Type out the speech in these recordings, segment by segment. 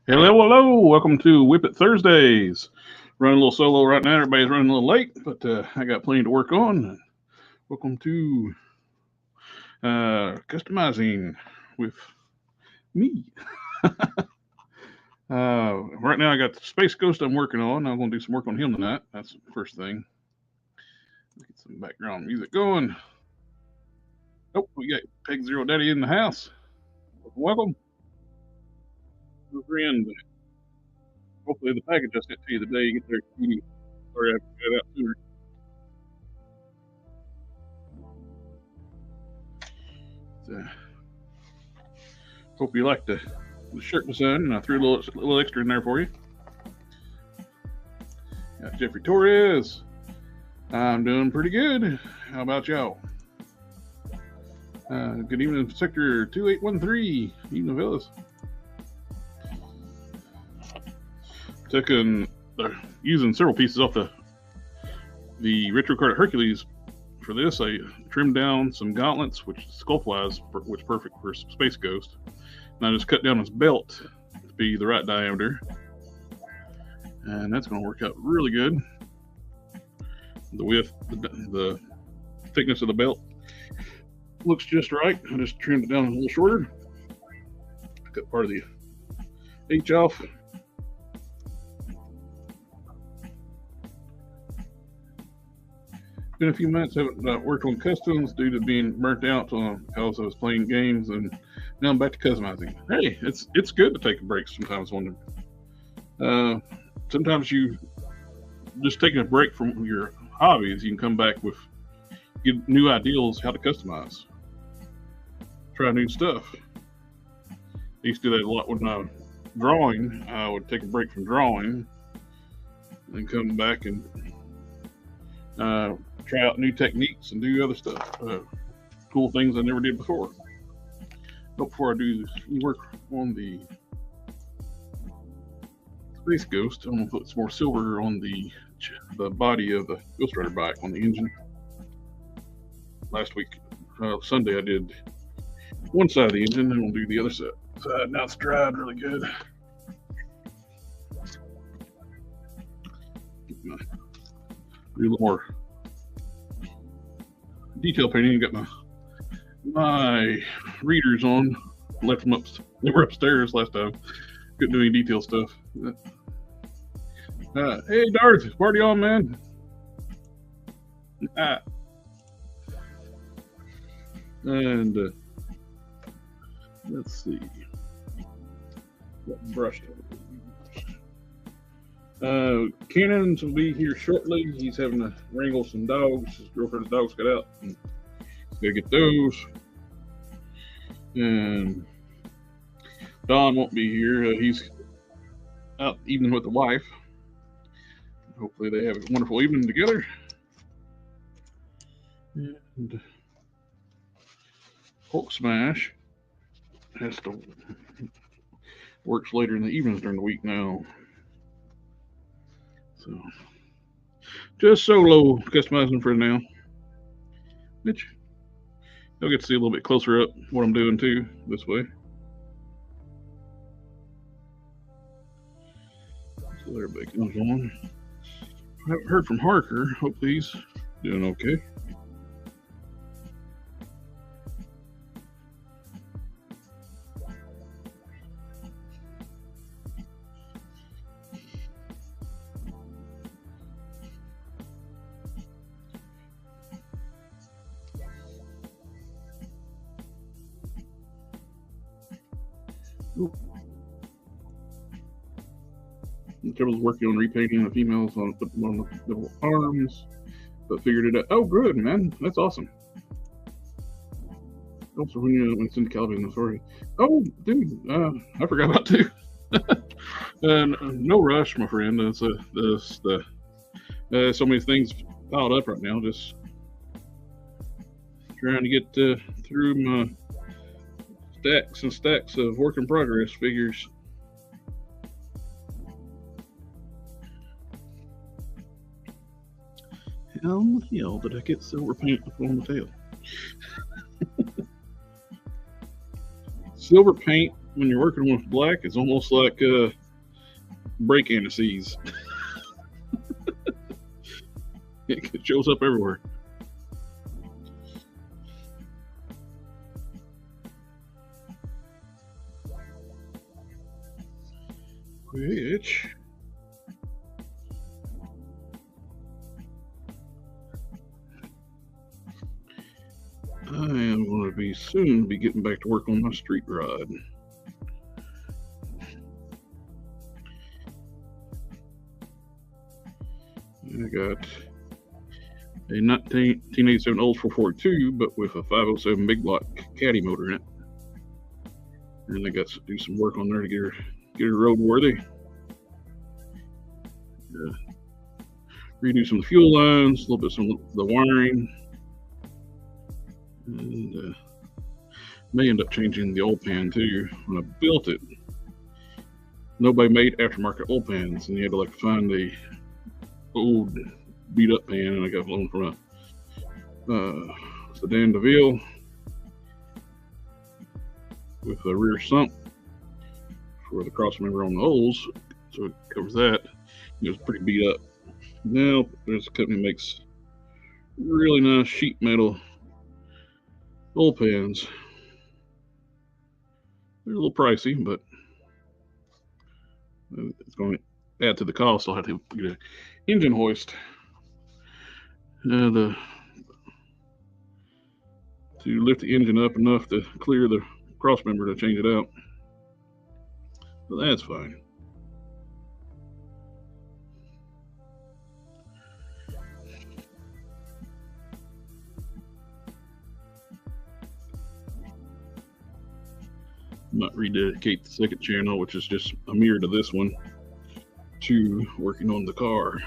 Hello, hello. Welcome to WIP IT Thursdays. Running a little solo right now. Everybody's running a little late, but I got plenty to work on. Welcome to customizing with me. Right now, I got the Space Ghost I'm working on. I'm going to do some work on him tonight. That's the first thing. Get some background music going. Oh, we got Peg Zero Daddy in the house. Welcome. Good friend. Hopefully, the package I sent to you today you get there. Sorry, I have to get it out sooner. Hope you like the shirt design, and I threw a little extra in there for you. Got Jeffrey Torres. I'm doing pretty good. How about y'all? Good evening, Sector 2813. Evening, fellas. Using several pieces off the retro card Hercules for this. I trimmed down some gauntlets, which sculpt-wise, which perfect for Space Ghost. And I just cut down his belt to be the right diameter. And that's going to work out really good. The width, the thickness of the belt looks just right. I just trimmed it down a little shorter. Cut part of the H off. Been a few months, haven't worked on customs due to being burnt out because I was playing games, and now I'm back to customizing. Hey, it's good to take a break sometimes. Sometimes you just taking a break from your hobbies, you can come back with get new ideas how to customize, try new stuff. I used to do that a lot when I was drawing. I would take a break from drawing and come back and try out new techniques and do other stuff, cool things I never did before. But before I do work on the Space Ghost, I'm gonna put some more silver on the body of the Ghost Rider bike on the engine. Last week, Sunday, I did one side of the engine, and we'll do the other side. Now it's dried really good. Do a little more detail painting. Got my readers on. Left them up. They were upstairs last time. Couldn't do any detail stuff. Hey, Darth, party on, man. And let's see. Got brushed. Cannons will be here shortly. He's having to wrangle some dogs. His girlfriend's dogs got out. And he's gotta get those. And Don won't be here. He's out evening with the wife. Hopefully they have a wonderful evening together. And Hulk Smash has to works later in the evenings during the week now. So just solo customizing for now. Which you'll get to see a little bit closer up what I'm doing too this way. So everybody comes on. I haven't heard from Harker. Hopefully he's doing okay. I was working on repainting the females on the arms, but figured it out. Oh, good, man. That's awesome. Also, when it's in Calvin, I'm sorry. Oh, dude, I forgot about two. No rush, my friend. It's so many things piled up right now. Just trying to get through my stacks and stacks of work in progress figures. How in the hell did I get silver paint on the tail? Silver paint when you're working with black, it's almost like brake anti-seize. It shows up everywhere. Which I am going to be soon be getting back to work on my street rod. I got a 1987 Olds 442, but with a 507 big block caddy motor in it. And I got to do some work on there to get her roadworthy. Redo some of the fuel lines, a little bit some of the wiring, and may end up changing the oil pan too. When I built it, nobody made aftermarket oil pans, and you had to find the old beat up pan, and I got one from a Sedan DeVille with a rear sump for the cross member on the holes, so it covers that. It was pretty beat up. Now there's a company that makes really nice sheet metal oil pans. They're a little pricey, but it's going to add to the cost. I'll have to get an engine hoist to lift the engine up enough to clear the cross member to change it out. But that's fine. Might rededicate the second channel, which is just a mirror to this one, to working on the car.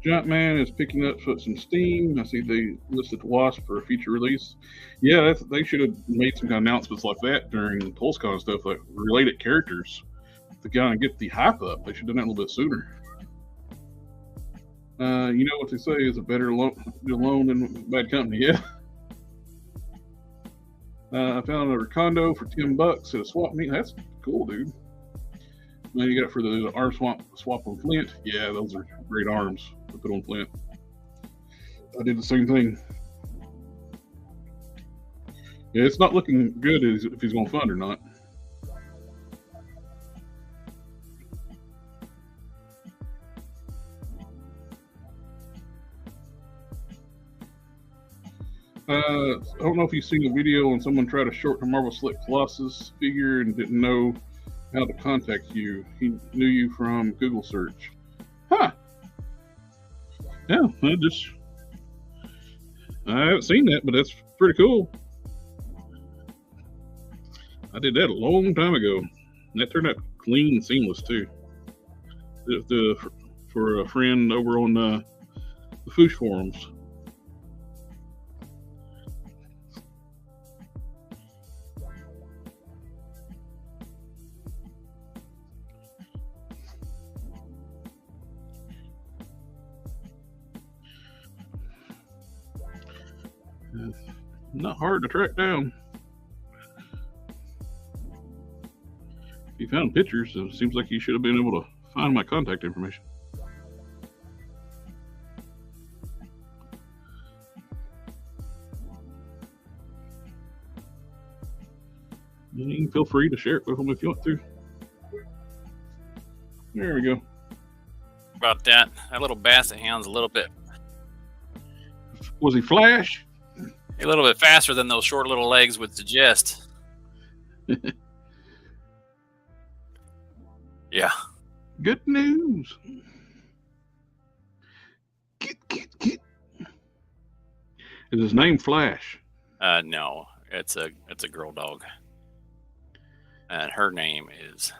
Jumpman is picking up some steam. I see they listed WASP for a future release. Yeah, they should have made some kind of announcements like that during PulseCon and stuff, like related characters to kind of get the hype up. They should have done that a little bit sooner. You know what they say is a better loan than bad company. Yeah. I found a Recondo for $10 at a swap meet. That's cool, dude. Then you got it for the arm swap on flint. Yeah, those are great arms to put on flint. I did the same thing. Yeah, it's not looking good if he's going to fund or not. I don't know if you've seen the video on someone try to short the Marvel Slick Colossus figure and didn't know how to contact you. He knew you from Google search. Huh. Yeah, I haven't seen that, but that's pretty cool. I did that a long time ago. And that turned out clean and seamless too. For a friend over on the Foosh forums. Not hard to track down. If you found pictures, it seems like you should have been able to find my contact information. You can feel free to share it with them if you want to. There we go. About that little basset hound's a little bit. Was he Flash? A little bit faster than those short little legs would suggest. Yeah. Good news. Get. Is his name Flash? No, it's a girl dog, and her name is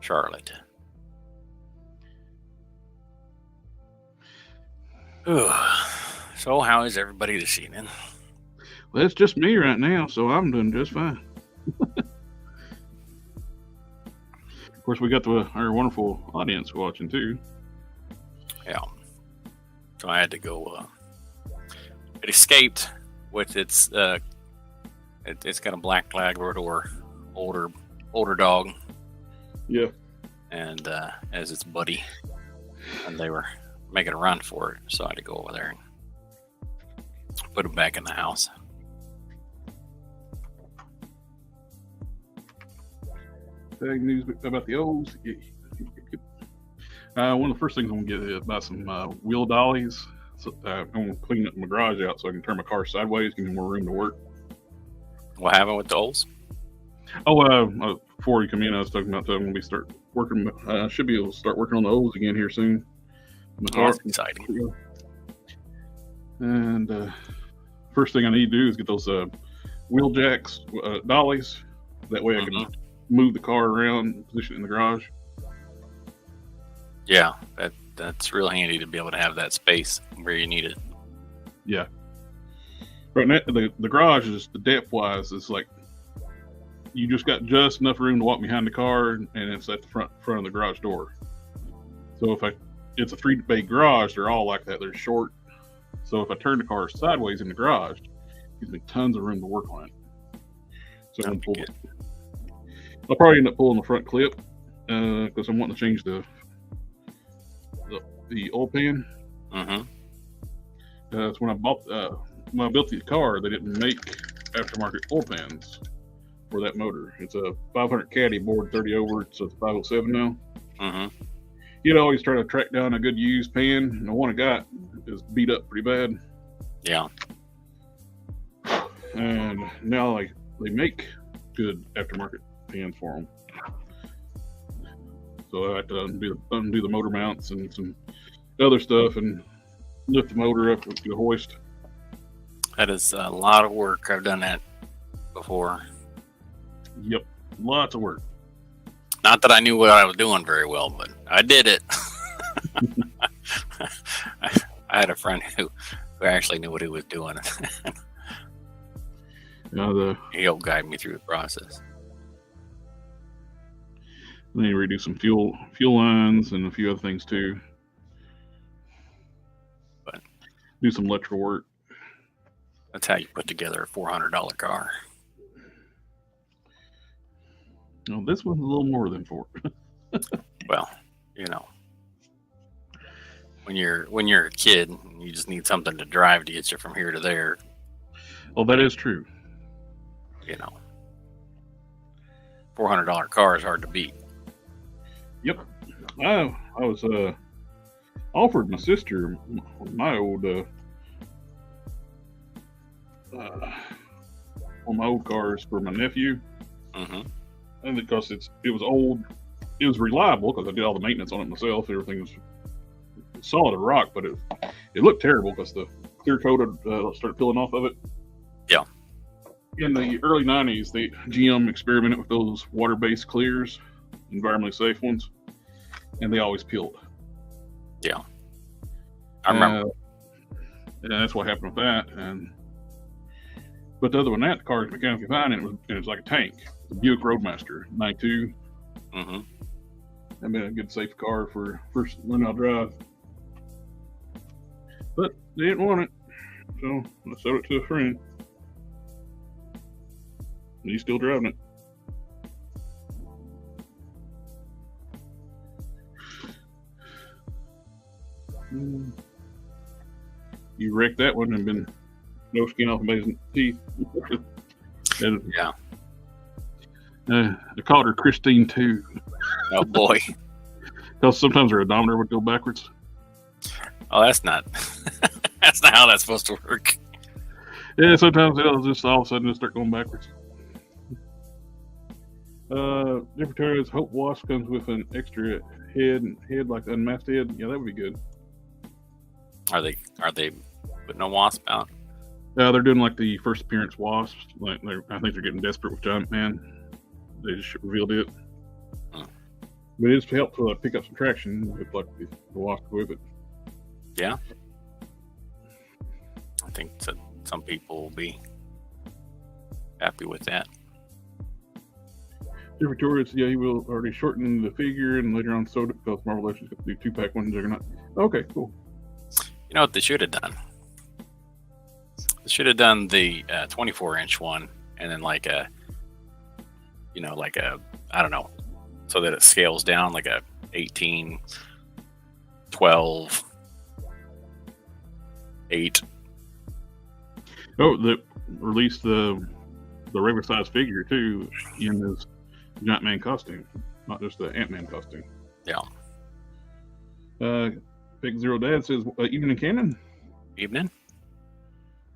Charlotte. Ooh. So how is everybody this evening? Well, it's just me right now, so I'm doing just fine. course, we got our wonderful audience watching too. Yeah. So I had to go. It escaped with its. It's got a black Labrador, older dog. Yeah. And as its buddy, and they were making a run for it, so I had to go over there and put it back in the house. Big news about the O's. One of the first things I'm gonna get is buy some wheel dollies. So, I'm gonna clean up my garage out so I can turn my car sideways, give me more room to work. What happened with the O's? Before you come in, I was talking about that I'm gonna start working. I should be able to start working on the O's again here soon. That's exciting. And first thing I need to do is get those wheel jacks, dollies. That way I can move the car around and position it in the garage. Yeah, that's real handy to be able to have that space where you need it. Yeah. Right now, the garage is, the depth wise, it's like you just got just enough room to walk behind the car, and it's at the front of the garage door. So it's a 3-bay garage, they're all like that. They're short. So if I turn the car sideways in the garage, it gives me tons of room to work on it. So I'll probably end up pulling the front clip because I'm wanting to change the oil pan. That's when I bought when I built the car, they didn't make aftermarket oil pans for that motor. It's a 500 caddy board 30 over, so it's 507 now. You'd always try to track down a good used pan, and the one I got is beat up pretty bad. Yeah. And now they make good aftermarket pans for them. So I have to undo the motor mounts and some other stuff and lift the motor up with the hoist. That is a lot of work. I've done that before. Yep, lots of work. Not that I knew what I was doing very well, but I did it. I had a friend who actually knew what he was doing. He helped guide me through the process. Then you redo some fuel lines and a few other things too. But do some electrical work. That's how you put together a $400 car. No, this one's a little more than $4. Well, when you're a kid, you just need something to drive to get you from here to there. Well, that is true. $400 car is hard to beat. Yep. I was offered my sister my old one of my old cars for my nephew. And because it was old, it was reliable because I did all the maintenance on it myself. Everything was solid as rock, but it looked terrible because the clear coat had started peeling off of it. Yeah. In the early 90s, the GM experimented with those water-based clears, environmentally safe ones, and they always peeled. Yeah. I remember. And that's what happened with that. But other than that, the car was mechanically fine, and it was like a tank. The Buick Roadmaster 92. That'd been a good safe car for first learning how to drive. But they didn't want it, so I sold it to a friend. And he's still driving it. You wrecked that one and been no skin off amazing teeth. Yeah. I called her Christine too. Oh boy. Because sometimes her odometer would go backwards. Oh, that's not how that's supposed to work. Yeah, sometimes it'll just all of a sudden just start going backwards. Different areas, Hope Wash comes with an extra head like unmasked head. Yeah, that would be good. Are they putting a wasp out? They're doing like the first appearance wasps. I think they're getting desperate with Giant Man. They just revealed it. But it's helped to pick up some traction with like the wasp with it. Yeah. I think that some people will be happy with that. Jeffrey Torres, yeah, he will already shorten the figure and later on sold it because Marvel Legends got to do 2-pack one Juggernaut. Okay, cool. You know what they should have done? They should have done the 24-inch one, and then like a, I don't know, so that it scales down like a 18, 12, 8. Oh, they released the regular size figure too in his Giant Man costume, not just the Ant-Man costume. Yeah. Big Zero Dad says, evening Cannon. Evening.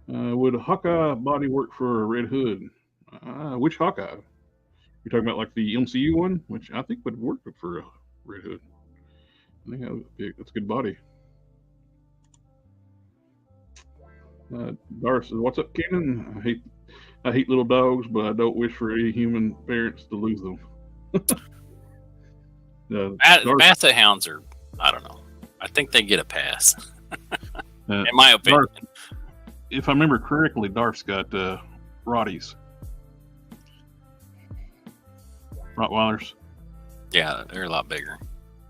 Would Hawkeye body work for a Red Hood? Which Hawkeye? You're talking about like the MCU one, which I think would work for a Red Hood. I think that's a good body. Darth says, "What's up, Cannon? I hate little dogs, but I don't wish for any human parents to lose them." Basset hounds are, I don't know. I think they get a pass. In my opinion. Darth, if I remember correctly, Darth's got Rotties. Rottweilers. Yeah, they're a lot bigger.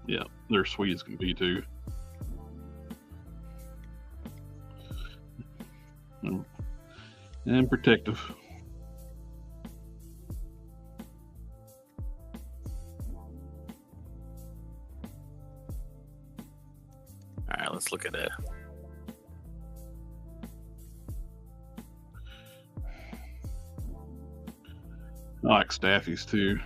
Yeah, they're sweet as can be too. And protective. All right, let's look at it. I like staffies too.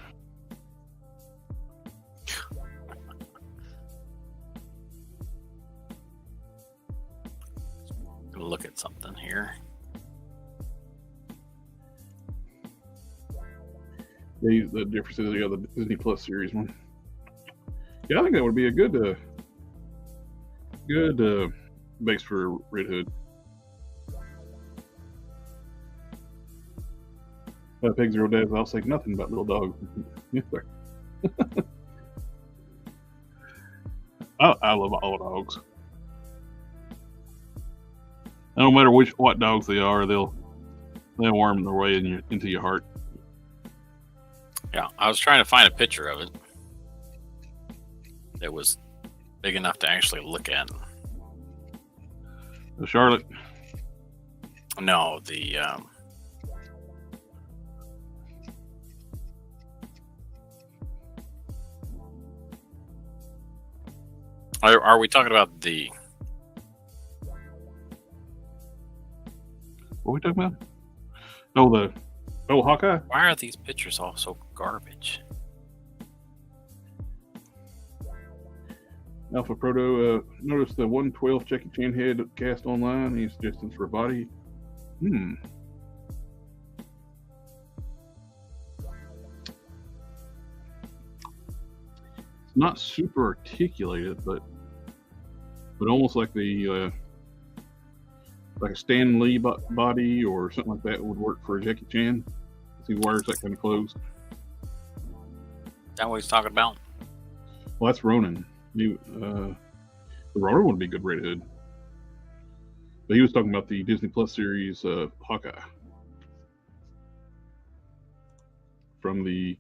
Gonna look at something here. The difference is the Disney Plus series one. Yeah, I think that would be a good base for Red Hood. Peg Zero Days, I'll say nothing about little dogs. Yes, sir. I love all dogs. No matter what dogs they are, they'll worm their way into your heart. Yeah, I was trying to find a picture of it that was big enough to actually look at. The Charlotte? No, the Are we talking about the? What are we talking about? Oh, Hawkeye? Why are these pictures all so garbage? Alpha Proto, notice the 112 Jackie Chan head cast online. Any suggestions for a body? It's not super articulated, but almost like the like a Stan Lee body or something like that would work for a Jackie Chan. He wears that kind of clothes. Is that what he's talking about? Well, that's Ronin. The Ronin would be a good Red Hood. But he was talking about the Disney Plus series Hawkeye. From the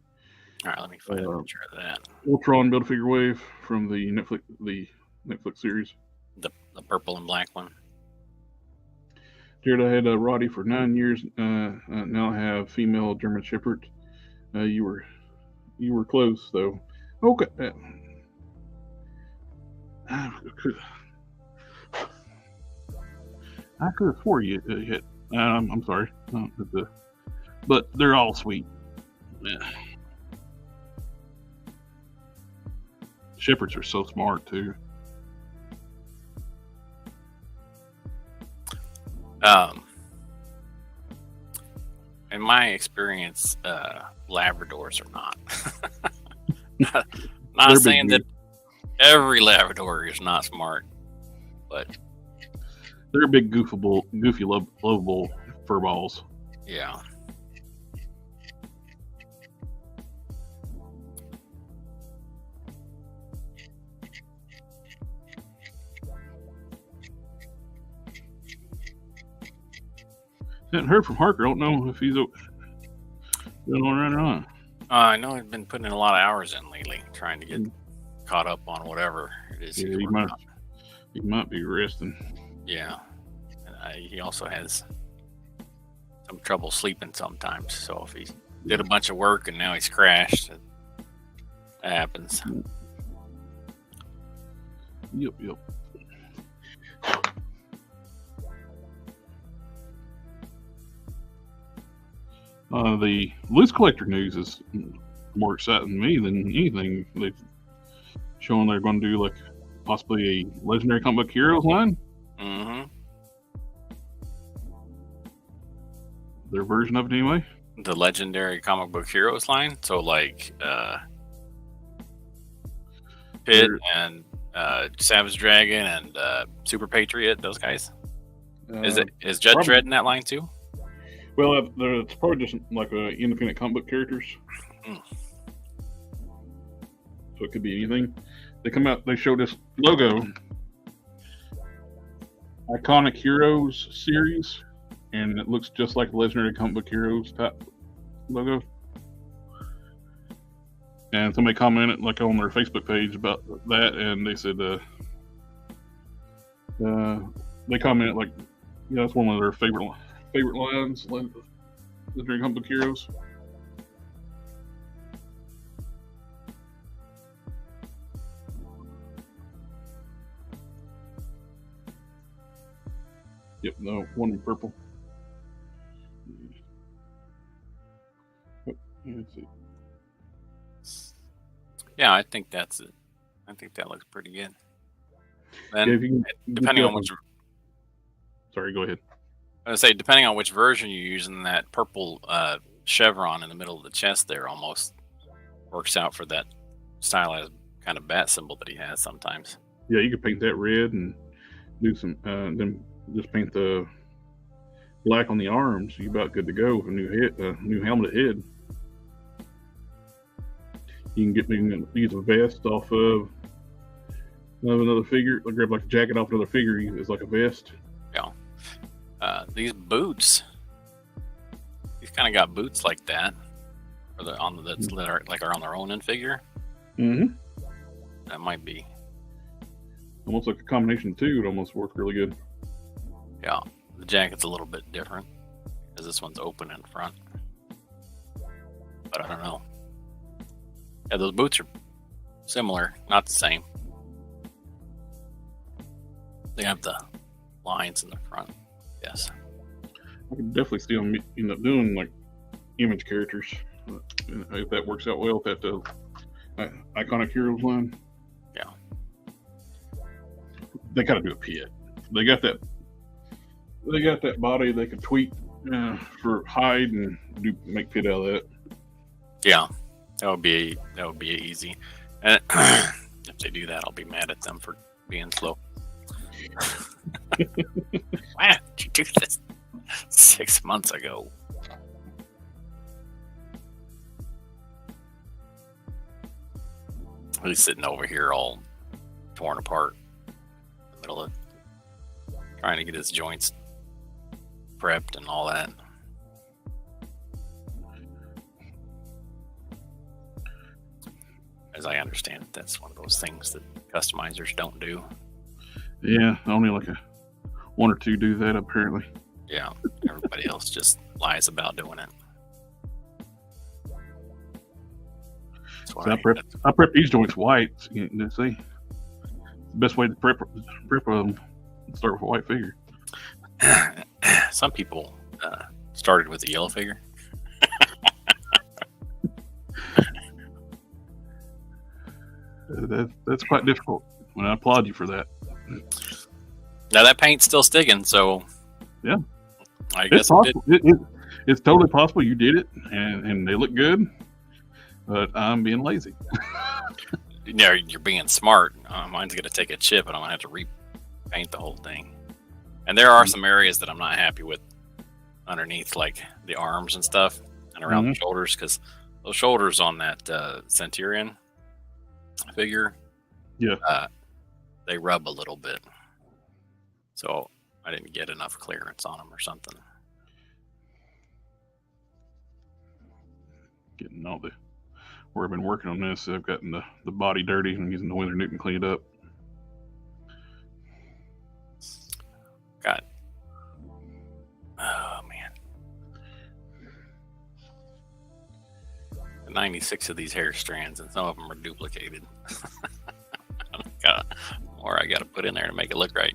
all right, let me find a picture of that. Ultron Build-A-Figure Wave from the Netflix series. The purple and black one. Jared, I had Roddy for 9 years. Now I have female German Shepherd. You were close though. Okay. I could have swore you hit. I'm sorry, but they're all sweet. Yeah. Shepherds are so smart too. In my experience, Labradors are not. not saying that every Labrador is not smart, but they're big, goofy, lovable fur balls. Yeah. Haven't heard from Harker. Don't know if he's going on right or not. I know I've been putting in a lot of hours in lately, trying to get caught up on whatever it is. Yeah, he might be resting. Yeah, and he also has some trouble sleeping sometimes. So if he did a bunch of work and now he's crashed, that happens. Yep. The loose collector news is more exciting to me than anything. They've shown they're going to do like possibly a legendary comic book heroes line. Mm-hmm. Their version of it anyway. The legendary comic book heroes line. So like Pit and Savage Dragon and Super Patriot, those guys. Is Judge Dredd in that line too? Well, it's probably just like independent comic book characters. So it could be anything. They showed this logo, Iconic Heroes series, and it looks just like the Legendary Comic Book Heroes type logo. And somebody commented like on their Facebook page about that, and they said they commented like, yeah, that's one of their favorite lines, Legendary Comic Book Heroes. Yep, no, one in purple. Let's see. Yeah, I think that's it. I think that looks pretty good. And depending on which... Sorry, go ahead. I was gonna say, depending on which version you're using, that purple chevron in the middle of the chest there almost works out for that stylized kind of bat symbol that he has sometimes. Yeah, you could paint that red and do some, then just paint the black on the arms. You're about good to go with a new helmet head. You can use a vest off of another figure. Grab like a jacket off another figure. It's like a vest. Yeah. These boots. He's kind of got boots like that, that are on their own in figure. Mm-hmm. That might be almost like a combination of two. It almost worked really good. Yeah, the jacket's a little bit different because this one's open in front. But I don't know. Yeah, those boots are similar, not the same. They have the lines in the front. Yes. I could definitely see them end up doing like image characters if that works out well. If that Iconic Heroes line. Yeah. They gotta do a Pit. They got that body they could tweak for hide and make Pit out of that. Yeah, that would be easy. And if they do that, I'll be mad at them for being slow. Why did you do this 6 months ago? He's sitting over here all torn apart in the middle of trying to get his joints prepped and all that. As I understand it, that's one of those things that customizers don't do. Yeah, only like one or two do that apparently. Yeah, everybody else just lies about doing it. So I prep these joints white. You see, the best way to prep them, start with a white figure. Some people started with a yellow figure. That's quite difficult. And I applaud you for that. Now that paint's still sticking, so yeah, I guess it's totally possible you did it, and they look good. But I'm being lazy. Yeah, you're being smart. Mine's going to take a chip, and I'm going to have to repaint the whole thing. And there are some areas that I'm not happy with underneath, like the arms and stuff, and around the shoulders, because those shoulders on that Centurion figure, they rub a little bit. So I didn't get enough clearance on them or something. Getting all the where I've been working on this. I've gotten the body dirty and using the Windsor Newton to clean it up. God. Oh, man. 96 of these hair strands, and some of them are duplicated. Or I got to put in there to make it look right.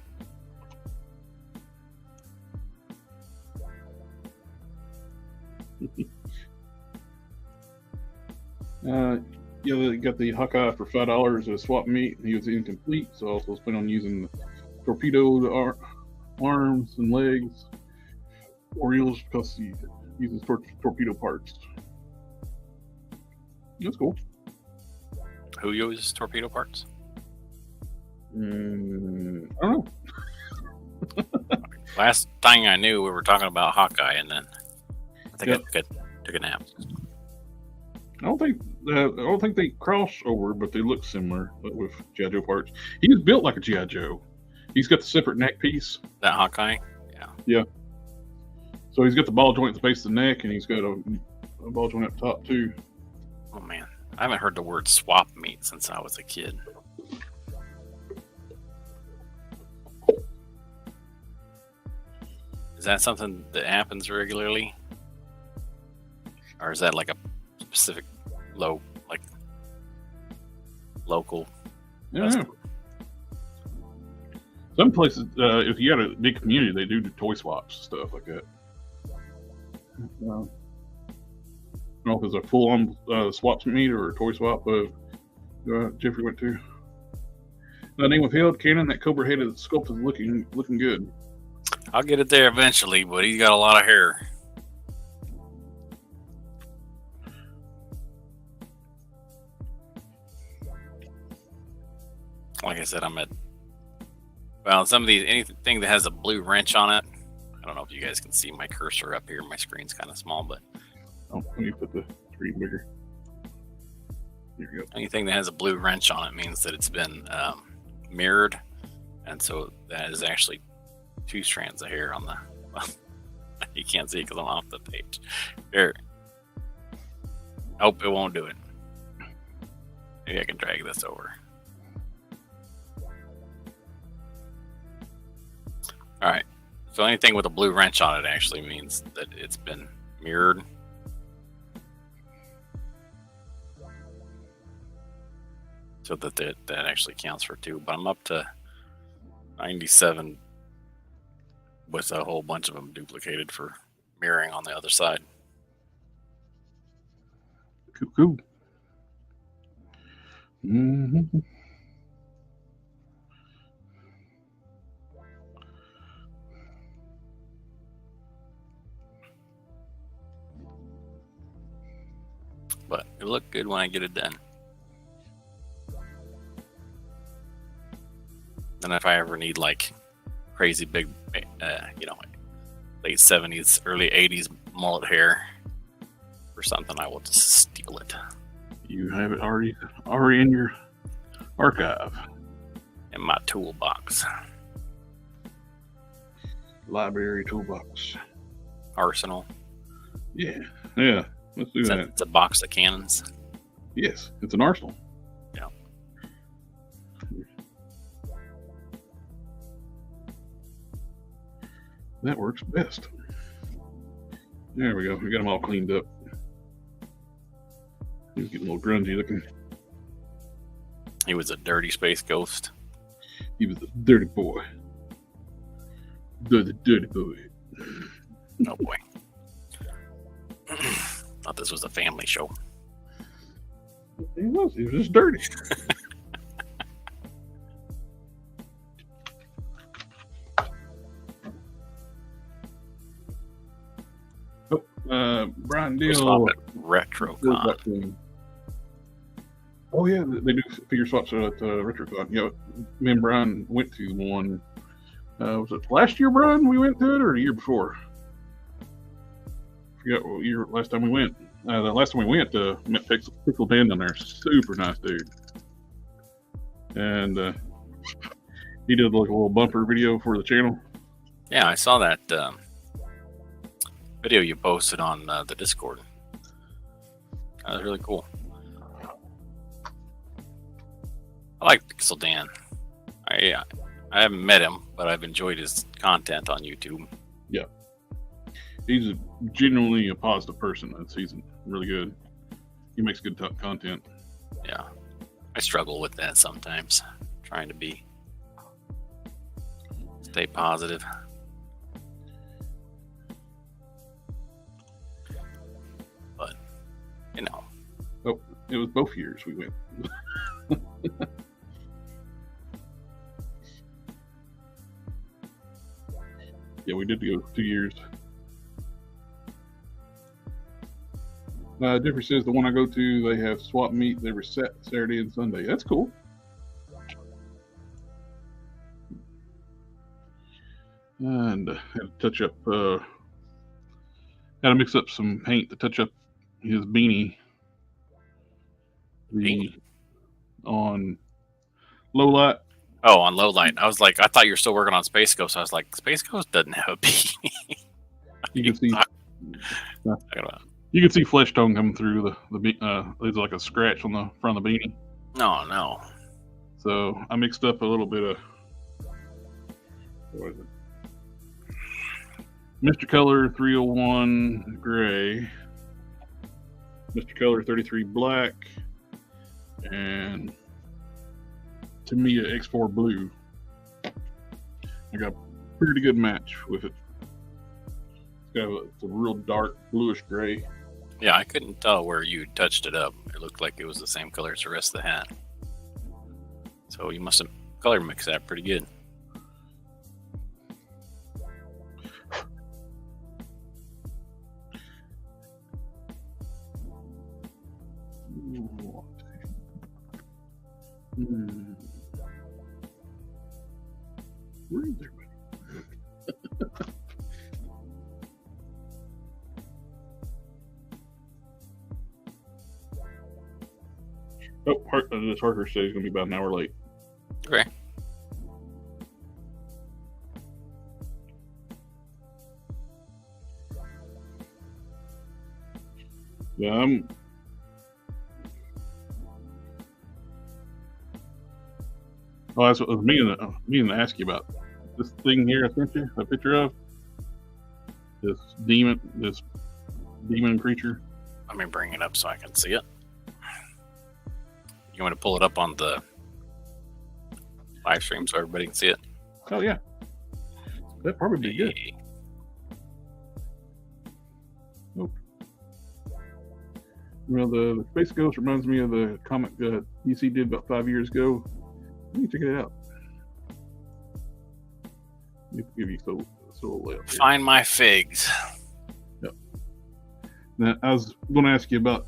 Yeah, they got the Hawkeye for $5 at swap meet. He was incomplete, so I was planning on using the torpedo arms and legs, Orioles, because he uses torpedo parts. That's cool. Who uses torpedo parts? I don't know. Last thing I knew, we were talking about Hawkeye, and then I think I took a nap. I don't think they cross over, but they look similar with G.I. Joe parts. He's built like a G.I. Joe. He's got the separate neck piece. That Hawkeye? Yeah. Yeah. So he's got the ball joint at the base of the neck, and he's got a ball joint up top too. Oh man, I haven't heard the word swap meet since I was a kid. Is that something that happens regularly? Or is that like a specific local? Yeah. Some places, if you got a big community, they do toy swaps, stuff like that. I don't know if it's a full-on swap meet or a toy swap Jeffrey went to. Name withheld, Canon, that Cobra-headed Sculpt is looking good. I'll get it there eventually, but he's got a lot of hair. Like I said, some of these, anything that has a blue wrench on it. I don't know if you guys can see my cursor up here. My screen's kind of small, but. Oh, let me put the screen bigger. Here we go. Anything that has a blue wrench on it means that it's been mirrored. And so that is actually 2 strands of hair on the. Well, you can't see it because I'm off the page. Here. I hope it won't do it. Maybe I can drag this over. All right. So anything with a blue wrench on it actually means that it's been mirrored. So that actually counts for 2. But I'm up to 97 with a whole bunch of them duplicated for mirroring on the other side. Cool. Mm-hmm. But it'll look good when I get it done. And if I ever need like crazy big, late 70s, early 80s mullet hair or something, I will just steal it. You have it already in your archive. In my toolbox. Library toolbox. Arsenal. Yeah. Let's do that. It's a box of cannons. Yes, it's an arsenal. Yeah. That works best. There we go. We got them all cleaned up. He's getting a little grungy looking. He was a dirty space ghost. He was a dirty boy. The dirty boy. Oh boy. Thought this was a family show. He was just dirty. Brian Deal. RetroCon. Oh yeah, they do figure swaps at RetroCon. Yeah, me and Brian went to one. Was it last year, Brian? We went to it, or the year before? I forgot what year. Last time we went. The last time we went, met Pixel Dan down there. Super nice dude. And he did like a little bumper video for the channel. Yeah, I saw that video you posted on the Discord. That was really cool. I like Pixel Dan. I haven't met him, but I've enjoyed his content on YouTube. Yeah, he's genuinely a positive person. He's really good. He makes good content. Yeah, I struggle with that sometimes, trying to stay positive. But, you know. Oh, it was both years we went. Yeah, we did go 2 years. Jeffrey says the one I go to, they have swap meet every Saturday and Sunday. That's cool. And had to touch up, had to mix up some paint to touch up his beanie. On low light. Oh, on low light. I was like, I thought you were still working on Space Ghost. I was like, Space Ghost doesn't have a beanie. You can see. You can see flesh tone coming through there's like a scratch on the front of the beanie. No. So I mixed up a little bit of what is it? Mr. Color 301 gray, Mr. Color 33 black, and Tamiya X4 blue. I got a pretty good match with it. It's a real dark bluish gray. Yeah, I couldn't tell where you touched it up. It looked like it was the same color as the rest of the hat. So you must have color mixed that pretty good. Where is everybody? This Harker says he's going to be about an hour late. Okay. Yeah, that's what I was meaning to ask you about. This thing here I sent you a picture of. This demon creature. Let me bring it up so I can see it. You want to pull it up on the live stream so everybody can see it? Oh, yeah. That'd probably be good. Nope. Well, the Space Ghost reminds me of the comic DC did about 5 years ago. Let me check it out. Let me give you so left. Find my figs. Yep. Now, I was going to ask you about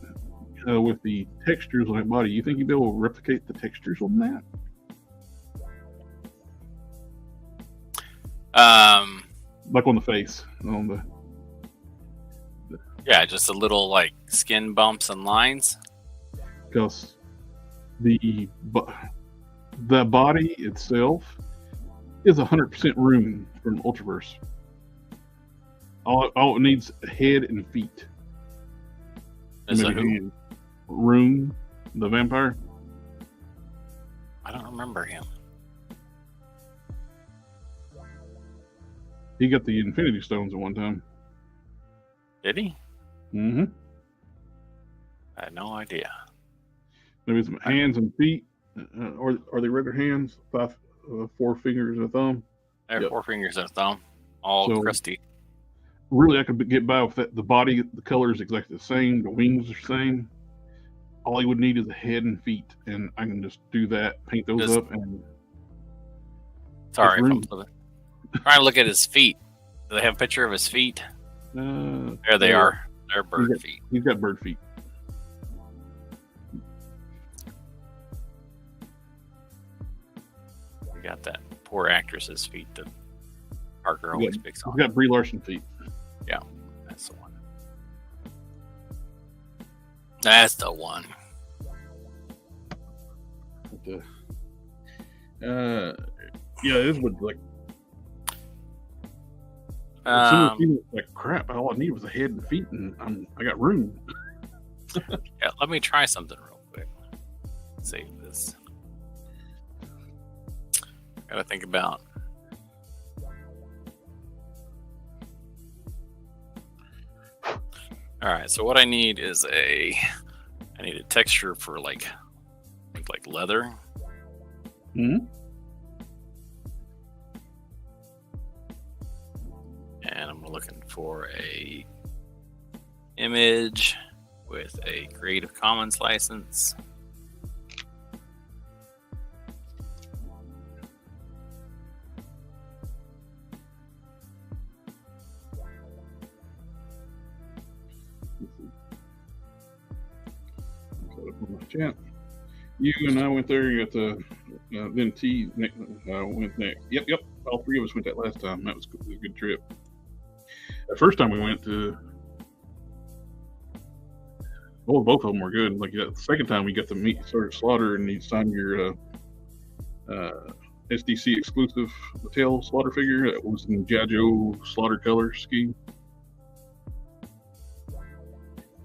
with the textures on that body. You think you'd be able to replicate the textures on that? Like on the face, on the yeah, just a little like skin bumps and lines. Because the body itself is 100% Rune from Ultraverse. All it needs head and feet. Is it who? Rune, the vampire. I don't remember him. He got the Infinity Stones at one time. Did he? Mm-hmm. I had no idea. Maybe some hands and feet. Or are they regular hands? 4 fingers and a thumb? They're 4 fingers and a thumb. All crusty. Really, I could get by with that. The body, the color is exactly the same. The wings are the same. All he would need is a head and feet, and I can just do that, paint those up, and... Sorry, I'm trying to look at his feet. Do they have a picture of his feet? There they are. They're bird feet. He's got bird feet. You got that poor actress's feet that Harker always picks on. He's got Brie Larson feet. Yeah, that's the one. That's the one. Yeah, this would like. As soon as he was like, crap, all I need was a head and feet, and I got room. Yeah, let me try something real quick. Save this. Gotta think about. All right, so what I need is I need a texture for like leather. Mm-hmm. And I'm looking for a image with a Creative Commons license. Champ. You and I went there. You got the then T went next. Yep. All three of us went that last time. That was a good trip. The first time we went to, well, both of them were good. Like the second time we got to meet Sergeant Slaughter and he signed your SDC exclusive tail slaughter figure that was in Jajo slaughter color scheme.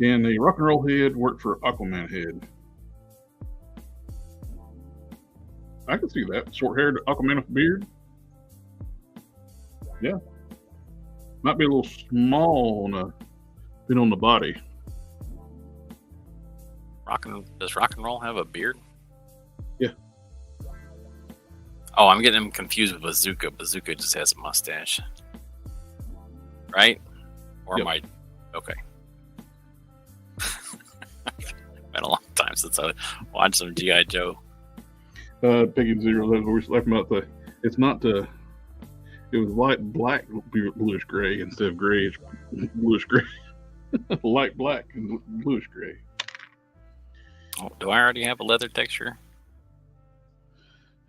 And the rock and roll head worked for Aquaman head. I can see that. Short-haired Aquaman with a beard. Yeah. Might be a little small on the body. Does rock and roll have a beard? Yeah. Oh, I'm getting him confused with Bazooka. Bazooka just has a mustache. Right? Or yep. am I... Okay. Been a long time since I watched some G.I. Joe. Picking zero, we were laughing about it's not it was light black, bluish gray instead of grayish, bluish gray. Light black and bluish gray. Oh, do I already have a leather texture?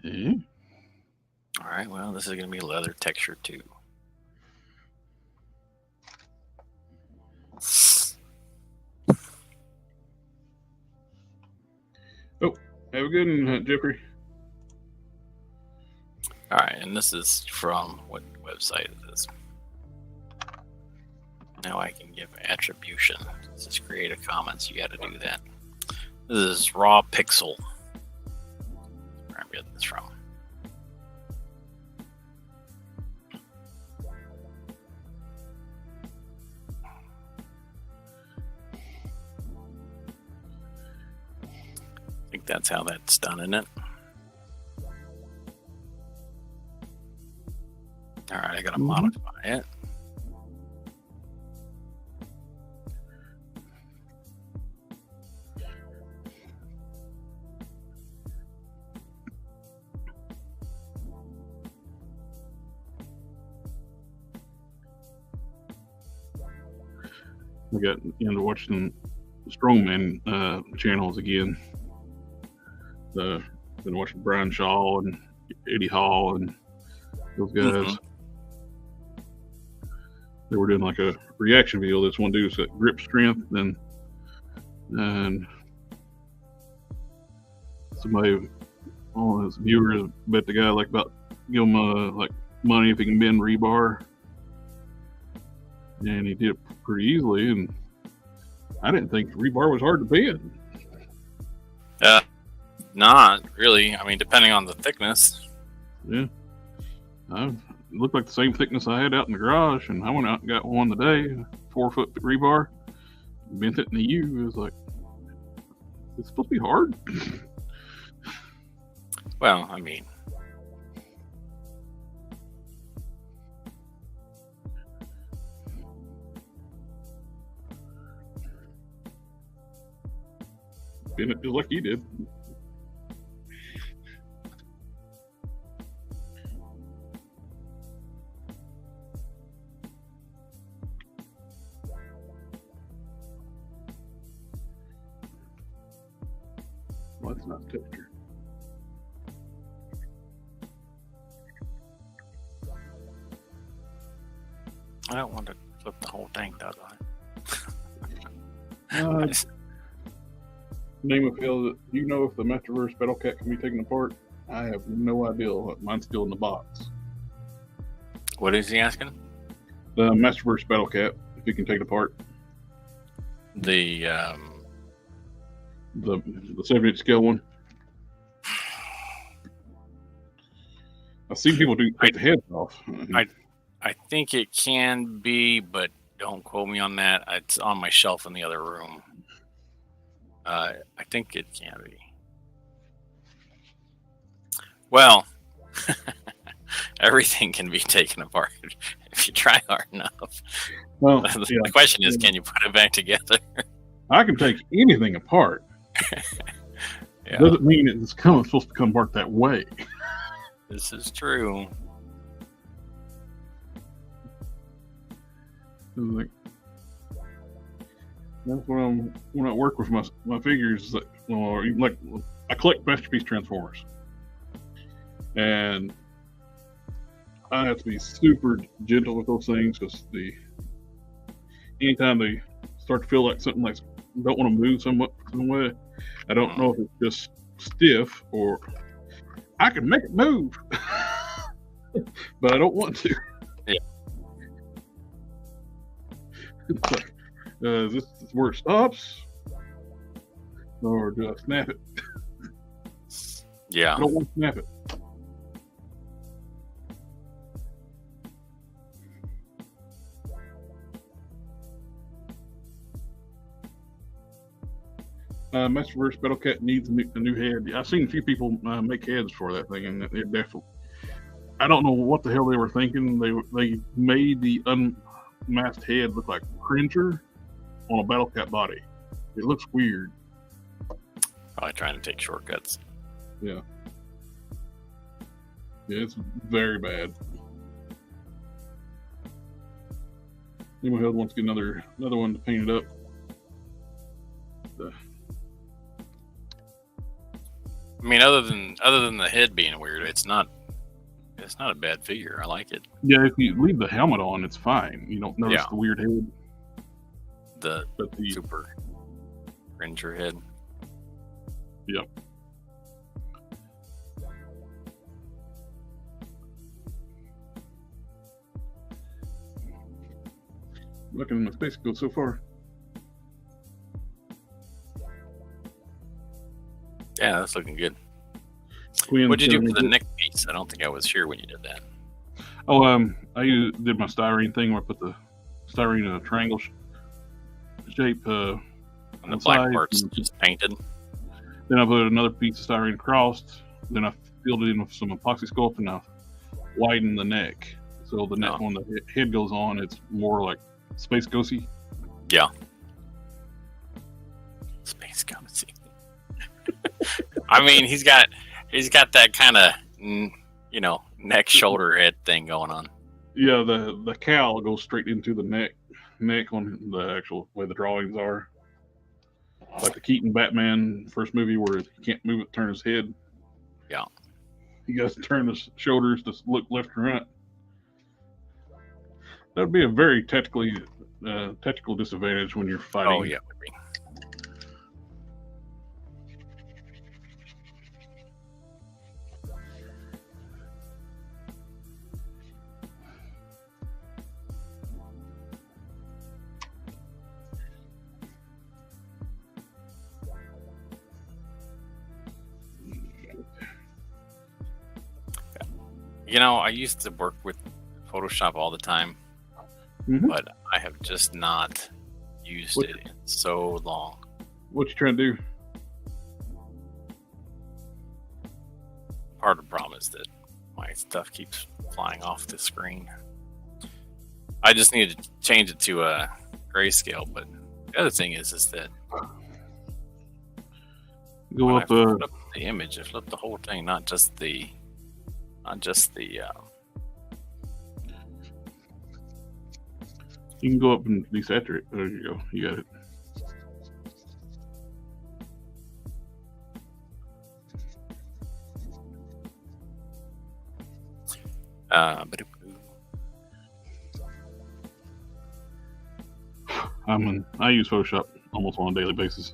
Yeah. All right, well, this is going to be leather texture too. Oh, have a good one, Jeffrey. All right, and this is from what website is this? Now I can give attribution. This is Creative Commons. You got to do that. This is Raw Pixel. Where I'm getting this from. I think that's how that's done, isn't it? All right, I got to modify it. I got into watching Strongman channels again. Been watching Brian Shaw and Eddie Hall and those guys. Mm-hmm. They were doing like a reaction video. This one dude's got grip strength, and somebody, one of his viewers, bet the guy like about give him like money if he can bend rebar, and he did it pretty easily. And I didn't think rebar was hard to bend. Not really. I mean, depending on the thickness. Yeah. It looked like the same thickness I had out in the garage, and I went out and got one today, 4-foot rebar, bent it in the U. It was like, it's supposed to be hard. Well, I mean, bent it just like you did. Well, that's not texture. I don't want to flip the whole thing, does I? Name of field. Do you know if the Masterverse Battle Cat can be taken apart? I have no idea. Mine's still in the box. What is he asking? The Masterverse Battle Cat, if you can take it apart. The 7-inch scale one. I've seen people take the heads off. I think it can be, but don't quote me on that. It's on my shelf in the other room. I think it can be. Well, everything can be taken apart if you try hard enough. Well, the question is, can you put it back together? I can take anything apart. Yeah. Doesn't mean it's supposed to come apart that way. This is true. Like, that's when I work with my figures. Like I collect masterpiece transformers, and I have to be super gentle with those things because anytime they start to feel like something like don't want to move some way, I don't know if it's just stiff or I can make it move, but I don't want to. Yeah. It's like, is this where it stops, or do I snap it? Yeah. I don't want to snap it. Masterverse Battlecat needs a new head. I've seen a few people make heads for that thing, and it definitely. I don't know what the hell they were thinking. They made the unmasked head look like Cringer on a Battlecat body. It looks weird. Probably trying to take shortcuts. Yeah. Yeah, it's very bad. Anyone else wants to get another one to paint it up? I mean, other than the head being weird, it's not a bad figure. I like it. Yeah, if you leave the helmet on, it's fine. You don't notice the weird head. The super Cringer head. Yep. Looking at my space code so far. Yeah, that's looking good. Quinn, what did you do for the neck piece? I don't think I was here when you did that. Oh, I did my styrene thing where I put the styrene triangle shape on the black parts just painted. Then I put another piece of styrene across. Then I filled it in with some epoxy sculpt and I widened the neck. So the neck, when the head goes on, it's more like Space Ghosty. Yeah. Space Ghosty. I mean, he's got that kind of neck shoulder head thing going on. Yeah, the cowl goes straight into the neck on the actual way the drawings are. Like the Keaton Batman first movie where he can't move it, turn his head. Yeah. He has to turn his shoulders to look left and right. That would be a very technical disadvantage when you're fighting. Oh yeah, it would be. I used to work with Photoshop all the time, but I have just not used it in so long. What you trying to do? Part of the problem is that my stuff keeps flying off the screen. I just need to change it to a grayscale, but the other thing is that go up the image, I flip the whole thing, not just the you can go up and desaturate. There you go. You got it. I use Photoshop almost on a daily basis.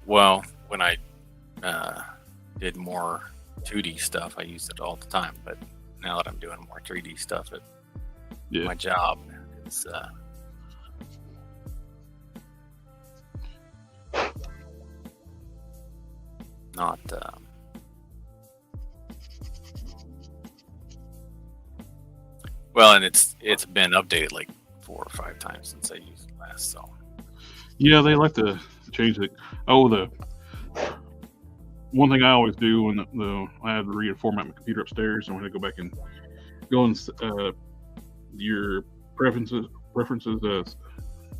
Well, when I did more 2D stuff, I used it all the time. But now that I'm doing more 3D stuff at my job, it's not. Well, and it's been updated like 4 or 5 times since I used it last. So Yeah, they like to change it. Oh, the one thing I always do when I had to reformat my computer upstairs, and when I go back and go in your preferences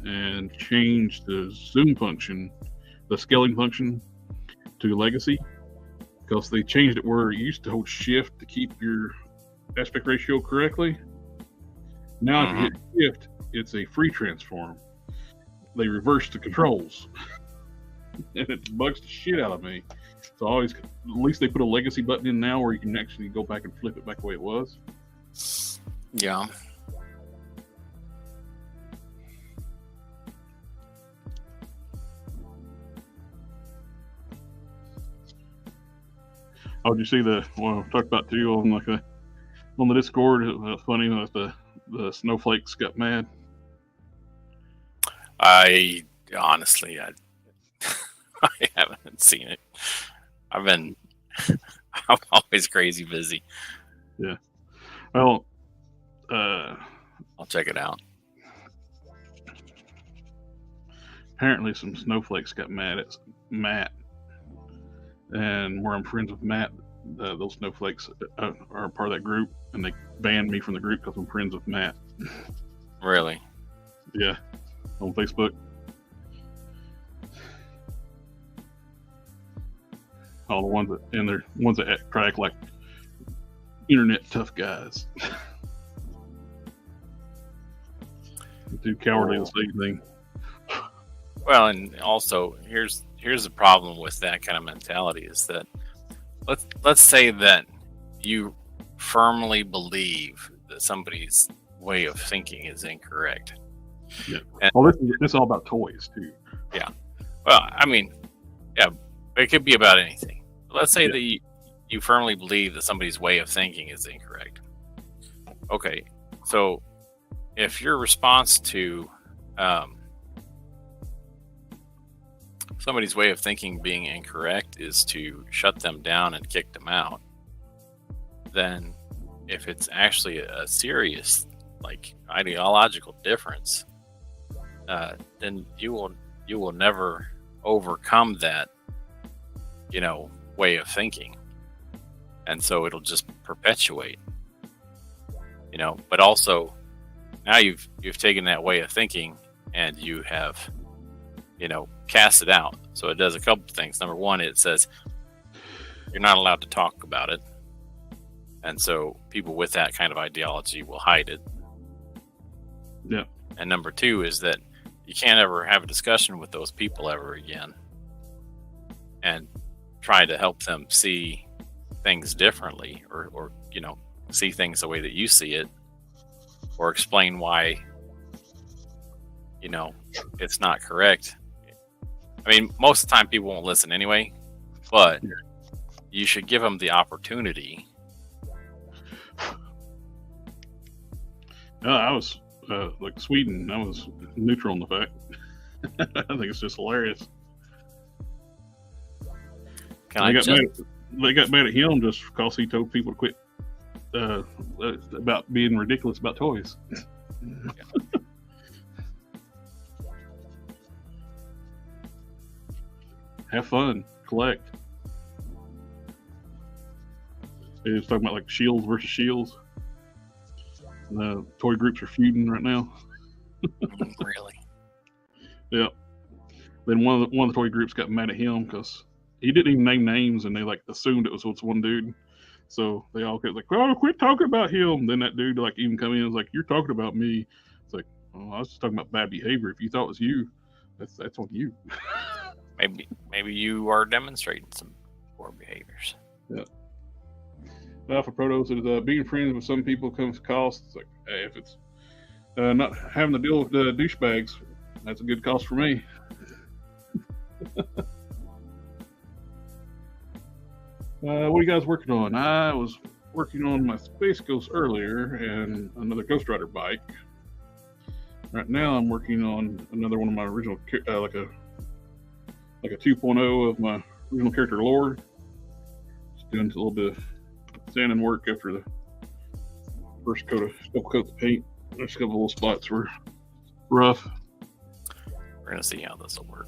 and change the zoom function, the scaling function, to legacy, because they changed it where you used to hold shift to keep your aspect ratio correctly. Now if you hit shift, it's a free transform. They reverse the controls and it bugs the shit out of me. So at least they put a legacy button in now where you can actually go back and flip it back the way it was. Yeah. Oh, did you see I talked about too on on the Discord? It was funny that the snowflakes got mad. I honestly, I haven't seen it. I'm always crazy busy. Yeah. Well, I'll check it out. Apparently, some snowflakes got mad at Matt, and where I'm friends with Matt, those snowflakes are part of that group, and they banned me from the group because I'm friends with Matt. Really? Yeah, on Facebook. All the ones that try to act like internet tough guys. Too cowardly to say anything. Well, and also here's the problem with that kind of mentality is that let's say that you firmly believe that somebody's way of thinking is incorrect. Yeah. Well, this is all about toys too. Yeah. Well, I mean, yeah, it could be about anything. Let's say that you firmly believe that somebody's way of thinking is incorrect. Okay, so if your response to somebody's way of thinking being incorrect is to shut them down and kick them out, then if it's actually a serious like ideological difference, then you will never overcome that, way of thinking, and so it'll just perpetuate. But also now you've taken that way of thinking and you have cast it out. So it does a couple of things. Number one, it says you're not allowed to talk about it, and so people with that kind of ideology will hide it. Yeah. And number two is that you can't ever have a discussion with those people ever again and try to help them see things differently or see things the way that you see it, or explain why it's not correct. I mean, most of the time people won't listen anyway, but you should give them the opportunity. I was like Sweden. I was neutral on the fact. I think it's just hilarious. They got mad at him just because he told people to quit about being ridiculous about toys. Have fun, collect. They was talking about like shields versus shields. The toy groups are feuding right now. Really? Yeah. Then one of the toy groups got mad at him because he didn't even name names, and they like assumed it was one dude. So they all kept like, "Oh, quit talking about him." Then that dude like even come in and was like, "You're talking about me." It's like, "Oh, I was just talking about bad behavior. If you thought it was you, that's on you." Maybe you are demonstrating some poor behaviors. Yeah. Alpha Proto says, being friends with some people comes to cost. It's like, hey, if it's not having to deal with the douchebags, that's a good cost for me. What are you guys working on? I was working on my Space Ghost earlier and another Ghost Rider bike. Right now I'm working on another one of my original, like a 2.0 of my original character lore. Just doing a little bit of sanding work after First couple coats of paint. There's a couple little spots were rough. We're gonna see how this will work.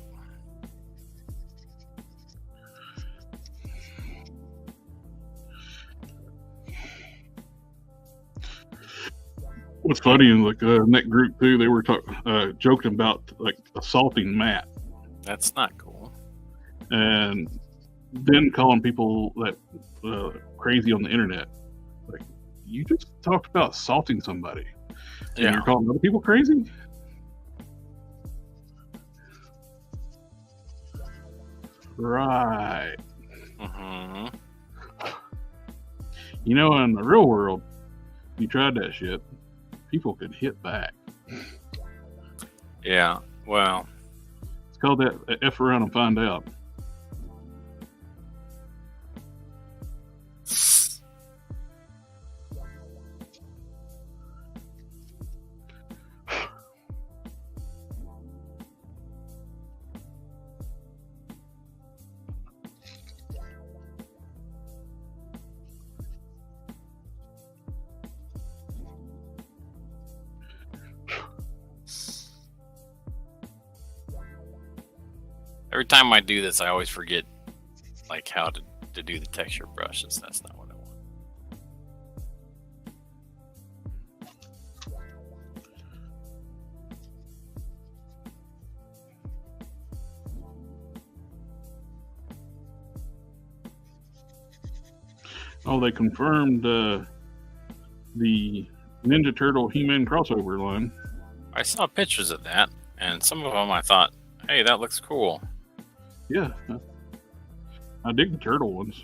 What's funny in that group too, they were joking about like assaulting Matt. That's not cool. And then calling people that crazy on the internet. Like, you just talked about assaulting somebody, and you're calling other people crazy. Right. Mm-hmm. You know, in the real world, you tried that shit, people could hit back. Yeah, well. It's called that F around and find out. Every time I do this, I always forget like how to do the texture brushes. That's not what I want. Oh, they confirmed the Ninja Turtle He-Man crossover line. I saw pictures of that, and some of them I thought, hey, that looks cool. Yeah, I dig the turtle ones.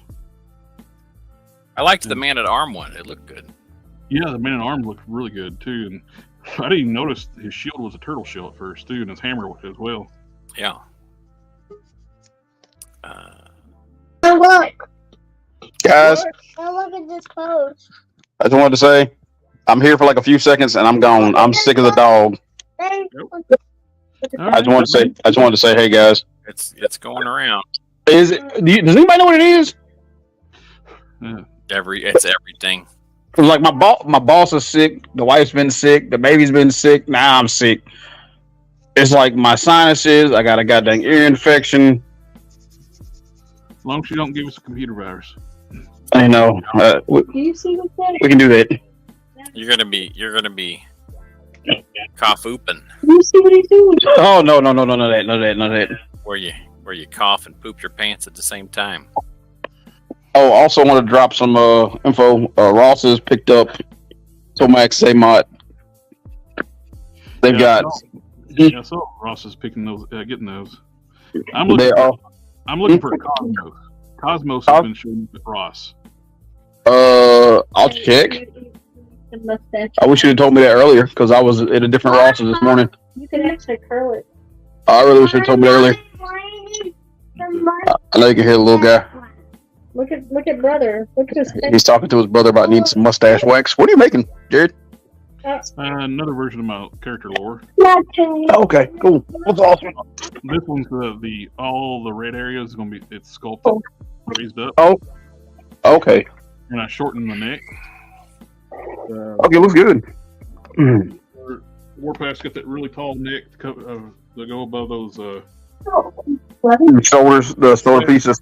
I liked the Man-at-Arm one. It looked good. Yeah, the Man-at-Arm looked really good too, and I didn't even notice his shield was a turtle shell at first too, and his hammer as well. Yeah. Oh, look. Guys, Oh, look at this pose. I just wanted to say, I'm here for like a few seconds and I'm gone. I'm sick of the dog. I just wanted to say, hey guys. It's going around. Is it? Does anybody know what it is? Yeah. It's everything. Like my boss is sick. The wife's been sick. The baby's been sick. Now I'm sick. It's like my sinuses. I got a goddamn ear infection. As long as you don't give us a computer virus. I know. Do you see what's there? We can do that. You're gonna be cough ooping. Do you see what he's doing? Oh no, none of that. Where you cough and poop your pants at the same time. Oh, also want to drop some info. Ross has picked up Tomax Saymot. They've got. I saw Ross is picking those, getting those. I'm looking for a Cosmos. Cosmos has been shown at Ross. I'll check. I wish you had told me that earlier because I was at a different Ross this morning. You can actually curl it. I really wish you had told me that earlier. I know you can hear the little guy. Look at brother. Look at his face. He's talking to his brother about needing some mustache wax. What are you making, Jared? Another version of my character lore. Okay, cool. That's awesome. This one's all the red areas is gonna be sculpted, raised up. Oh, okay. And I shortened the neck. Okay, looks good. Warpath's got that really tall neck to go above those Shoulders, the shoulder pieces.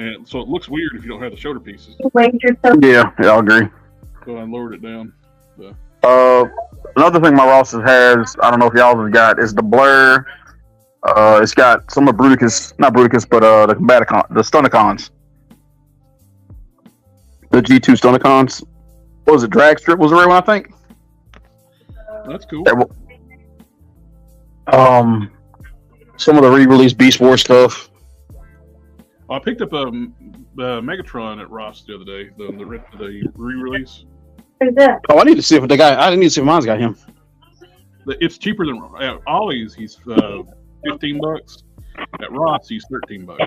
and so it looks weird if you don't have the shoulder pieces. Yeah, I agree. So I lowered it down. Another thing my Ross has, I don't know if y'all have got, is the blur. It's got some of Bruticus, not Bruticus, but the Stunticons. The G2 Stunticons. What was it? Drag Strip was the right one, I think. That's cool. Some of the re-released Beast Wars stuff. I picked up a Megatron at Ross the other day. The re-release. Oh, I need to see if I need to see if mine's got him. It's cheaper than Ollie's. He's $15. At Ross, he's $13. Well,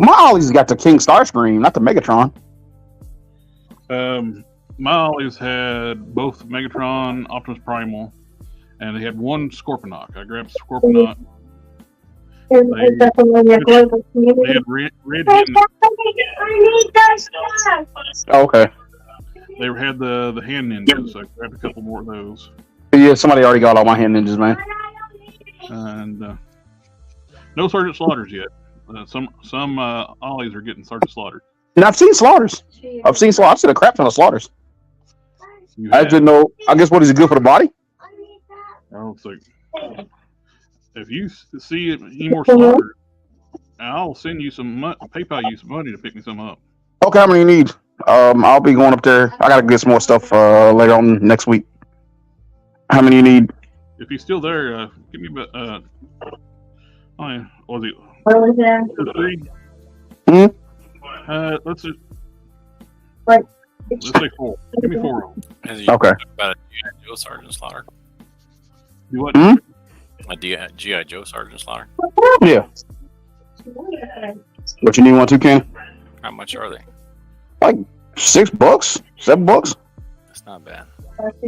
my Ollie's got the King Starscream, not the Megatron. My Ollie's had both Megatron, Optimus Primal, and they had one Scorponok. I grabbed Scorponok. They had red Oh, okay. They had the hand ninjas, so I grabbed a couple more of those. Yeah, somebody already got all my hand ninjas, man. And no Sergeant Slaughters yet. Some ollies are getting Sergeant Slaughters. And I've seen slaughters. I've seen a crap ton of slaughters. I didn't know. I guess what is it good for the body? Oh, it's like if you see any more slaughters, I'll send you some PayPal you some money to pick me some up. Okay, how many you need? I'll be going up there. I gotta get some more stuff later on next week. How many you need? If he's still there, give me about oh yeah, was it? Where was that? 3? Hmm? Let's just Right. let's say 4. Give me 4 of them. Okay. About a G.I. Joe Sergeant Slaughter. You what? Hmm? A G.I. Joe Sergeant Slaughter. Yeah. What you need? 1, 2 can? How much are they? Like $6, $7. That's not bad.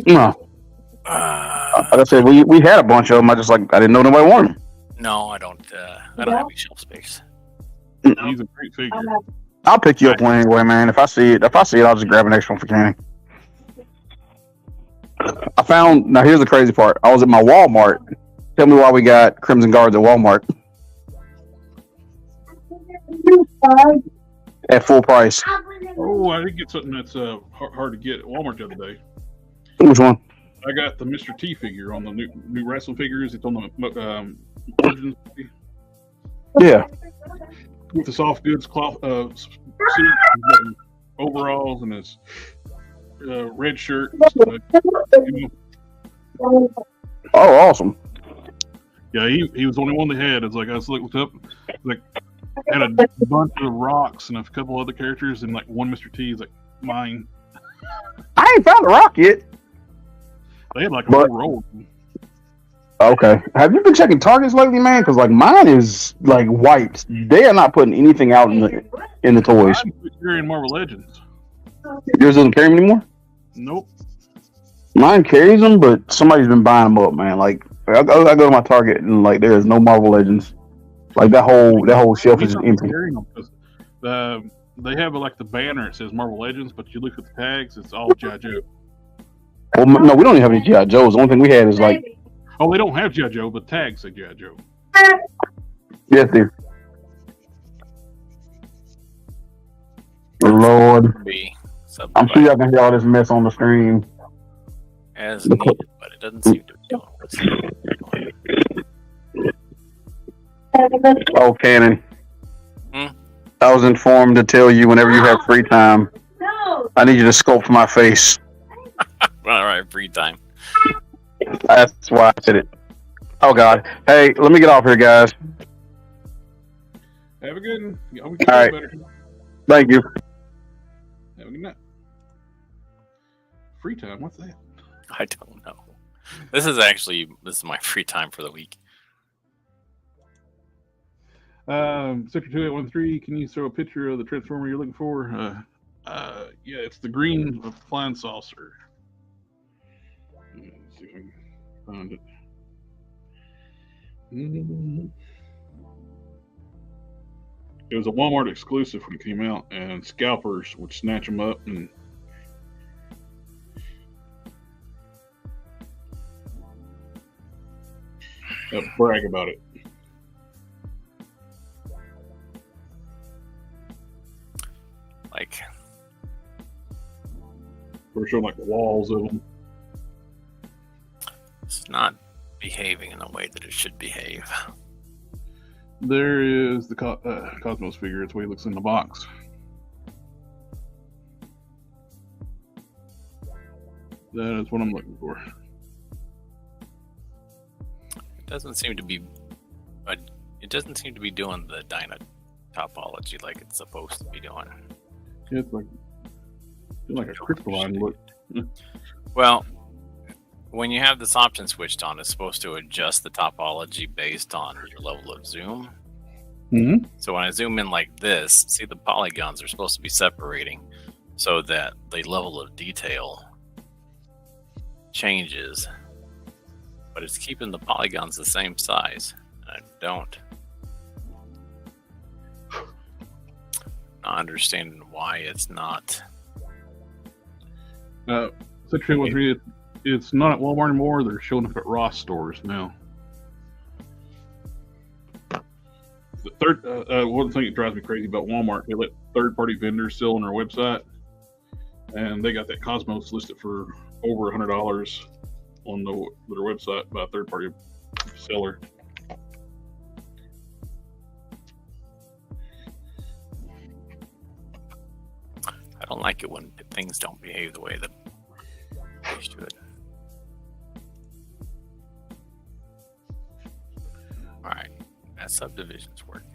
No. Like I said, we had a bunch of them. I didn't know nobody wanted them. No, I don't. I don't have any shelf space. He's a great figure. I'll pick you up one anyway, man. If I see it, I'll just grab an extra one for Kenny. I found. Now here's the crazy part. I was at my Walmart. Tell me why we got Crimson Guards at Walmart at full price. Oh, I did get something that's hard to get at Walmart the other day. Which one? I got the Mr. T figure on the new wrestling figures. It's on the Origins Yeah. with the soft goods cloth suit, overalls, and his red shirt. Oh, awesome. Yeah, he was the only one they had. It's like I was looked up, like had a bunch of rocks and a couple other characters, and like one Mr. T is like mine. I ain't found the rock yet. They had like a whole roll. Okay. Have you been checking Targets lately, man? Because like mine is like wiped. They are not putting anything out in the toys. I'm carrying Marvel Legends. Yours doesn't carry them anymore? Nope. Mine carries them, but somebody's been buying them up, man. Like I go to my Target and like there is no Marvel Legends. Like that whole shelf is empty. They have like the banner. It says Marvel Legends, but you look at the tags, it's all G.I. Joe. Well, no, we don't even have any G.I. Joes. The only thing we had is like. Oh, they don't have G.I. Joe, but tags say G.I. Joe. Yes, dear. Lord. I'm sure y'all can hear all this mess on the screen. As needed, but it doesn't seem to be doing what's Oh, Cannon. Hmm? I was informed to tell you whenever you have free time, I need you to sculpt my face. All right, free time. That's why I said it. Oh, God. Hey, let me get off here, guys. Have a good one. All right. Thank you. Have a good night. Free time? What's that? I don't know. This is my free time for the week. Sector 2813, can you throw a picture of the transformer you're looking for? Yeah, it's the green flying saucer. Let's see if I can find it. It was a Walmart exclusive when it came out, and scalpers would snatch them up and brag about it. Like, We're showing like walls of them. it's not behaving in the way that it should behave. There is the Cosmos figure. It's the way it looks in the box. That is what I'm looking for. It doesn't seem to be doing the Dyna topology like it's supposed to be doing. Yeah, it's like a crystalline look. Well, when you have this option switched on, it's supposed to adjust the topology based on your level of zoom. Mm-hmm. So when I zoom in like this, see the polygons are supposed to be separating so that the level of detail changes, but it's keeping the polygons the same size. I don't not understanding why it's not. Section 813, it's not at Walmart anymore. They're showing up at Ross stores now. The third, one thing that drives me crazy about Walmart, they let third-party vendors sell on their website, and they got that Cosmos listed for over $100 on their website by a third-party seller. I don't like it when things don't behave the way that they should. All right, that subdivision's working.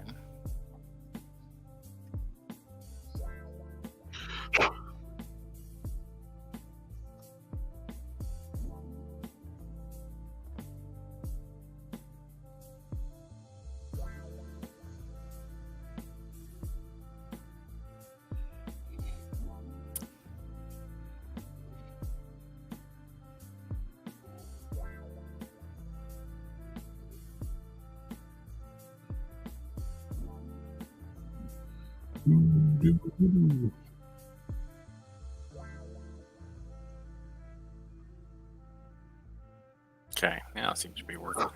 Okay, now it seems to be working.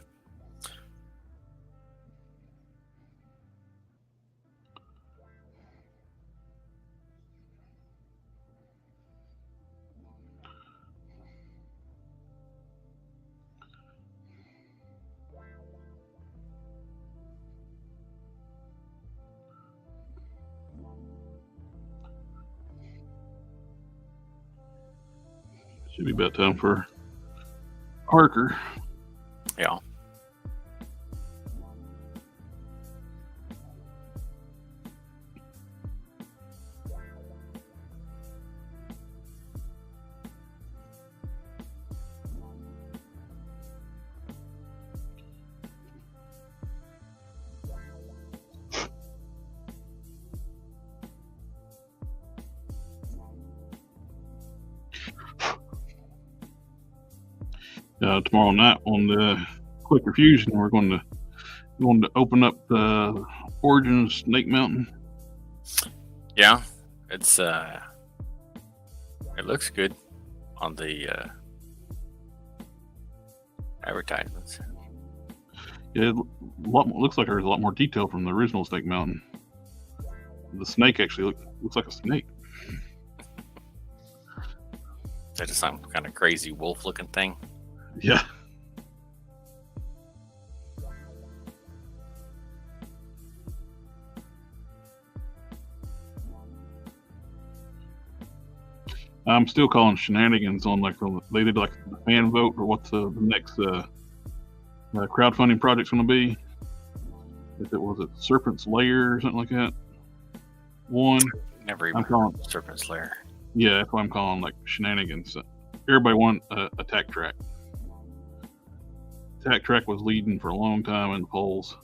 Should be about time for Harker. Yeah. Tomorrow night on the Quick Refusion, we're going to open up the Origin of Snake Mountain. Yeah, it's it looks good on the advertisements. Yeah, looks like there's a lot more detail from the original Snake Mountain. The snake actually looks like a snake. Is that just some kind of crazy wolf-looking thing? Yeah. I'm still calling shenanigans on they did like the fan vote or what's the next crowdfunding project's going to be. If it was Serpent's Lair or something like that. Never even heard of Serpent's Lair. Yeah, that's why I'm calling like shenanigans. Everybody won Attack Track. Attack Track was leading for a long time in the polls.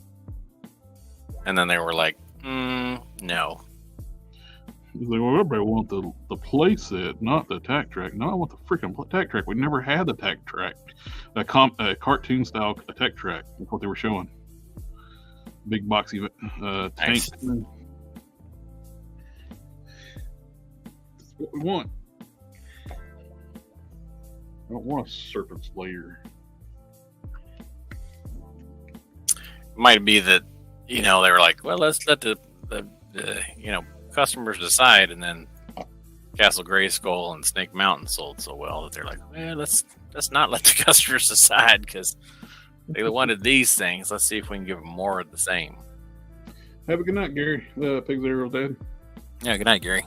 And then they were like, no. He's like, well, everybody want the play set, not the Attack Track. No, I want the freaking Attack Track. We never had the Attack Track. A cartoon style Attack Track. That's what they were showing. Big boxy tank. Nice. That's what we want. I don't want a Serpent's Lair. Might be that, they were like, well, let's let the customers decide, and then Castle Grayskull and Snake Mountain sold so well that they're like, well, let's not let the customers decide because they wanted these things. Let's see if we can give them more of the same. Have a good night, Gary. Pig's Arrow Dad. Yeah, good night, Gary.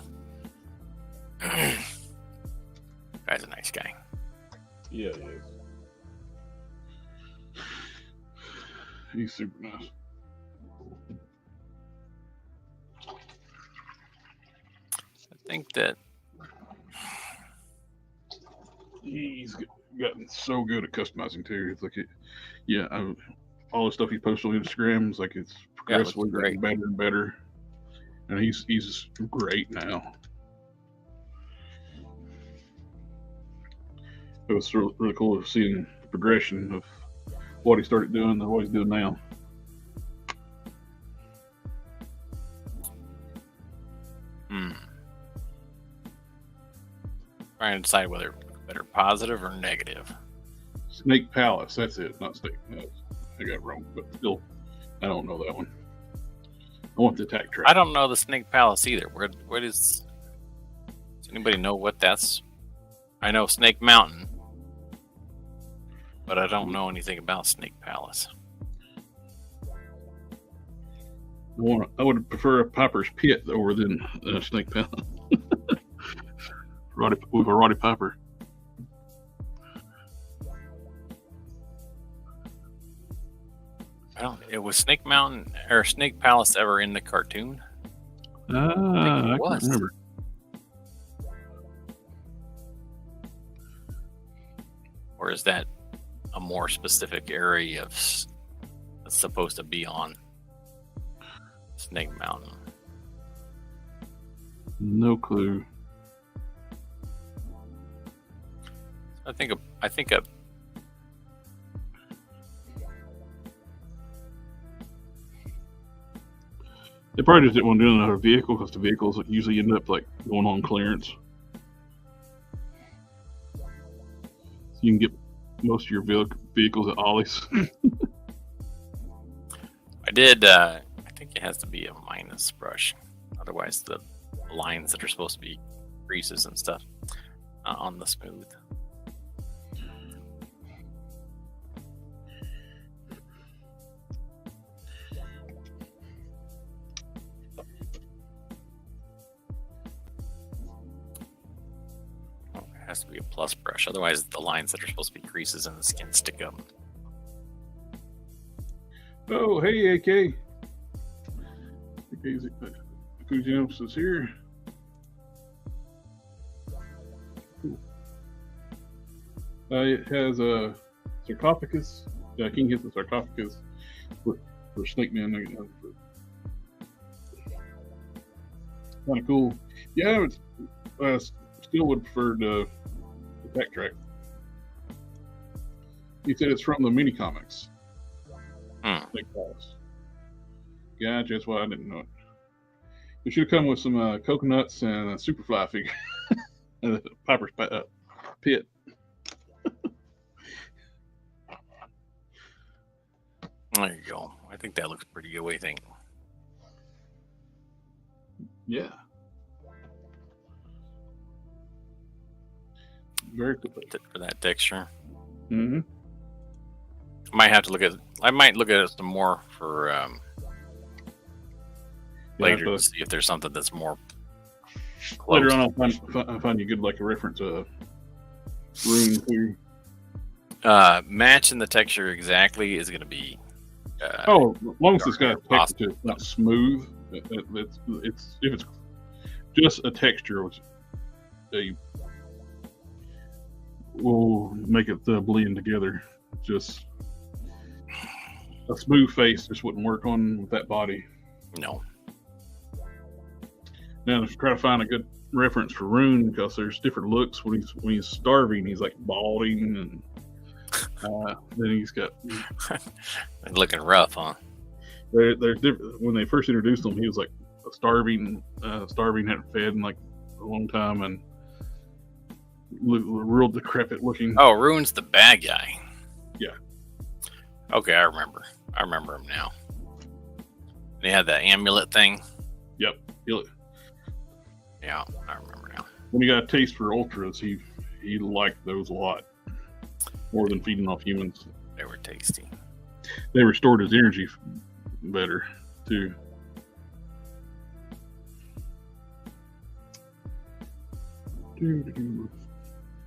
Guy's a nice guy. Yeah, he is. He's super nice. I think that He's gotten so good at customizing too. It's like all the stuff he posts on Instagram is like it's progressively getting better and better, and he's great now. It was really cool seeing the progression of what he started doing and what he's doing now. trying to decide whether better positive or negative. Snake Palace. That's it. Not Snake. I got it wrong, but still, I don't know that one. I want the attack track. I don't know the Snake Palace either. What is? Does anybody know what that's? I know Snake Mountain, but I don't know anything about Snake Palace. I would prefer a Piper's Pit over than Snake Palace. With a Roddy Piper. It was Snake Mountain or Snake Palace ever in the cartoon? I can't remember. Or is that a more specific area that's supposed to be on Snake Mountain? No clue. I think a They probably just didn't want to do another vehicle because the vehicles usually end up like going on clearance. So you can get most of your vehicles at Ollie's. I think it has to be a minus brush. Otherwise, the lines that are supposed to be creases and stuff on the smooth. Has to be a plus brush, otherwise the lines that are supposed to be creases in the skin stick up. Oh, hey, AK. AK's Kujinops is here. Cool. It has a sarcophagus. King hits the sarcophagus for Snake Man. Kind of cool. Yeah, it's still would prefer the attack track. He said it's from the mini comics. Snake Palace. Gotcha, that's why I didn't know it. It should have come with some coconuts and a Superfly figure. And a Piper's Pit. There you go. I think that looks pretty good. What do you think? Yeah. Very cool. For that texture. Mm-hmm. I might look at it some more for later to see if there's something that's more close. Later on, I'll find you good like a reference rune too. Matching the texture exactly is going to be. As long as this guy's texture is not smooth, if it's just a texture, we'll make it blend together. Just a smooth face just wouldn't work on with that body. No. Now let's try to find a good reference for Rune because there's different looks when he's starving. He's like balding, and then he's got looking rough, huh? There's different. When they first introduced him, he was like starving, hadn't fed in like a long time, and real decrepit looking. Oh, Rune's the bad guy. Yeah. Okay, I remember him now. They had that amulet thing. Yep. Yeah, I remember now. When he got a taste for ultras, he liked those a lot more than feeding off humans. They were tasty. They restored his energy better too.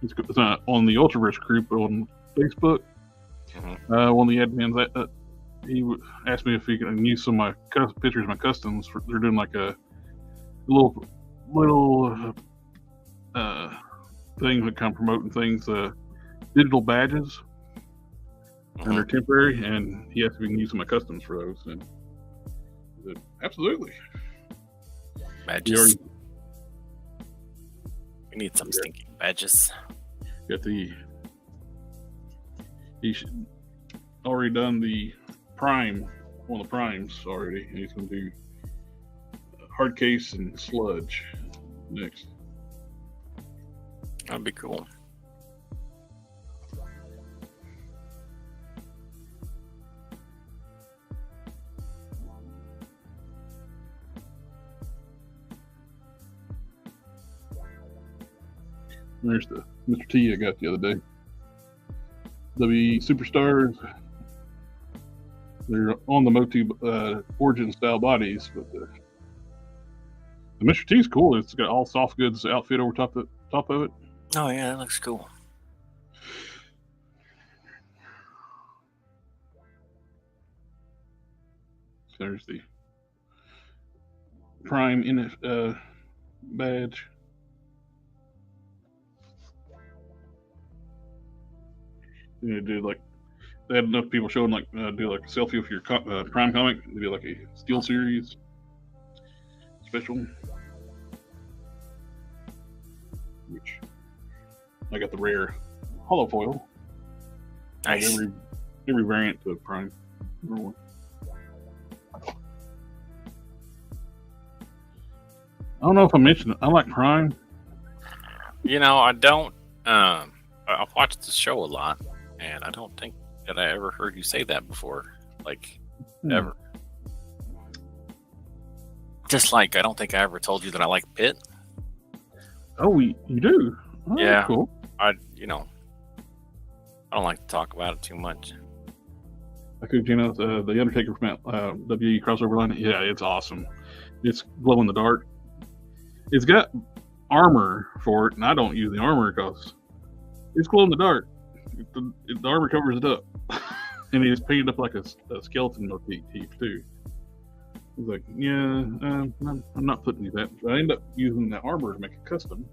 It's on the Ultraverse group on Facebook. Mm-hmm. One of the admins he asked me if he can use some of my pictures of my customs. They're doing like a little thing that kind of promoting things, digital badges, and they're temporary. And he asked if he can use some of my customs for those. And I said, absolutely. Badges. We need some stinking badges. Got he's already done the prime, one of the primes already, and he's going to do hard case and sludge next. That'd be cool. There's the Mr. T I got the other day. WE Superstars. They're on the Motu Origin style bodies, but the Mr. T's cool. It's got all soft goods outfit over top of it. Oh yeah, that looks cool. There's the Prime NF badge. You do like they had enough people showing like do like a selfie with your Prime comic. They do like a Steel Series special, which I got the rare hollow foil. Nice. Every variant of Prime. Number one. I don't know if I mentioned it. I like Prime. You know, I don't. I've watched the show a lot, and I don't think that I ever heard you say that before. Like, ever. Just like I don't think I ever told you that I like Pitt. Oh, you do? Oh, Yeah. Cool. I don't like to talk about it too much. Akugino, the Undertaker from WE crossover line. Yeah, it's awesome. It's glow in the dark. It's got armor for it, and I don't use the armor because it's glow in the dark. The armor covers it up, and it's painted up like a skeleton motif too. It's like, yeah, I'm not putting you that. I end up using the armor to make it custom.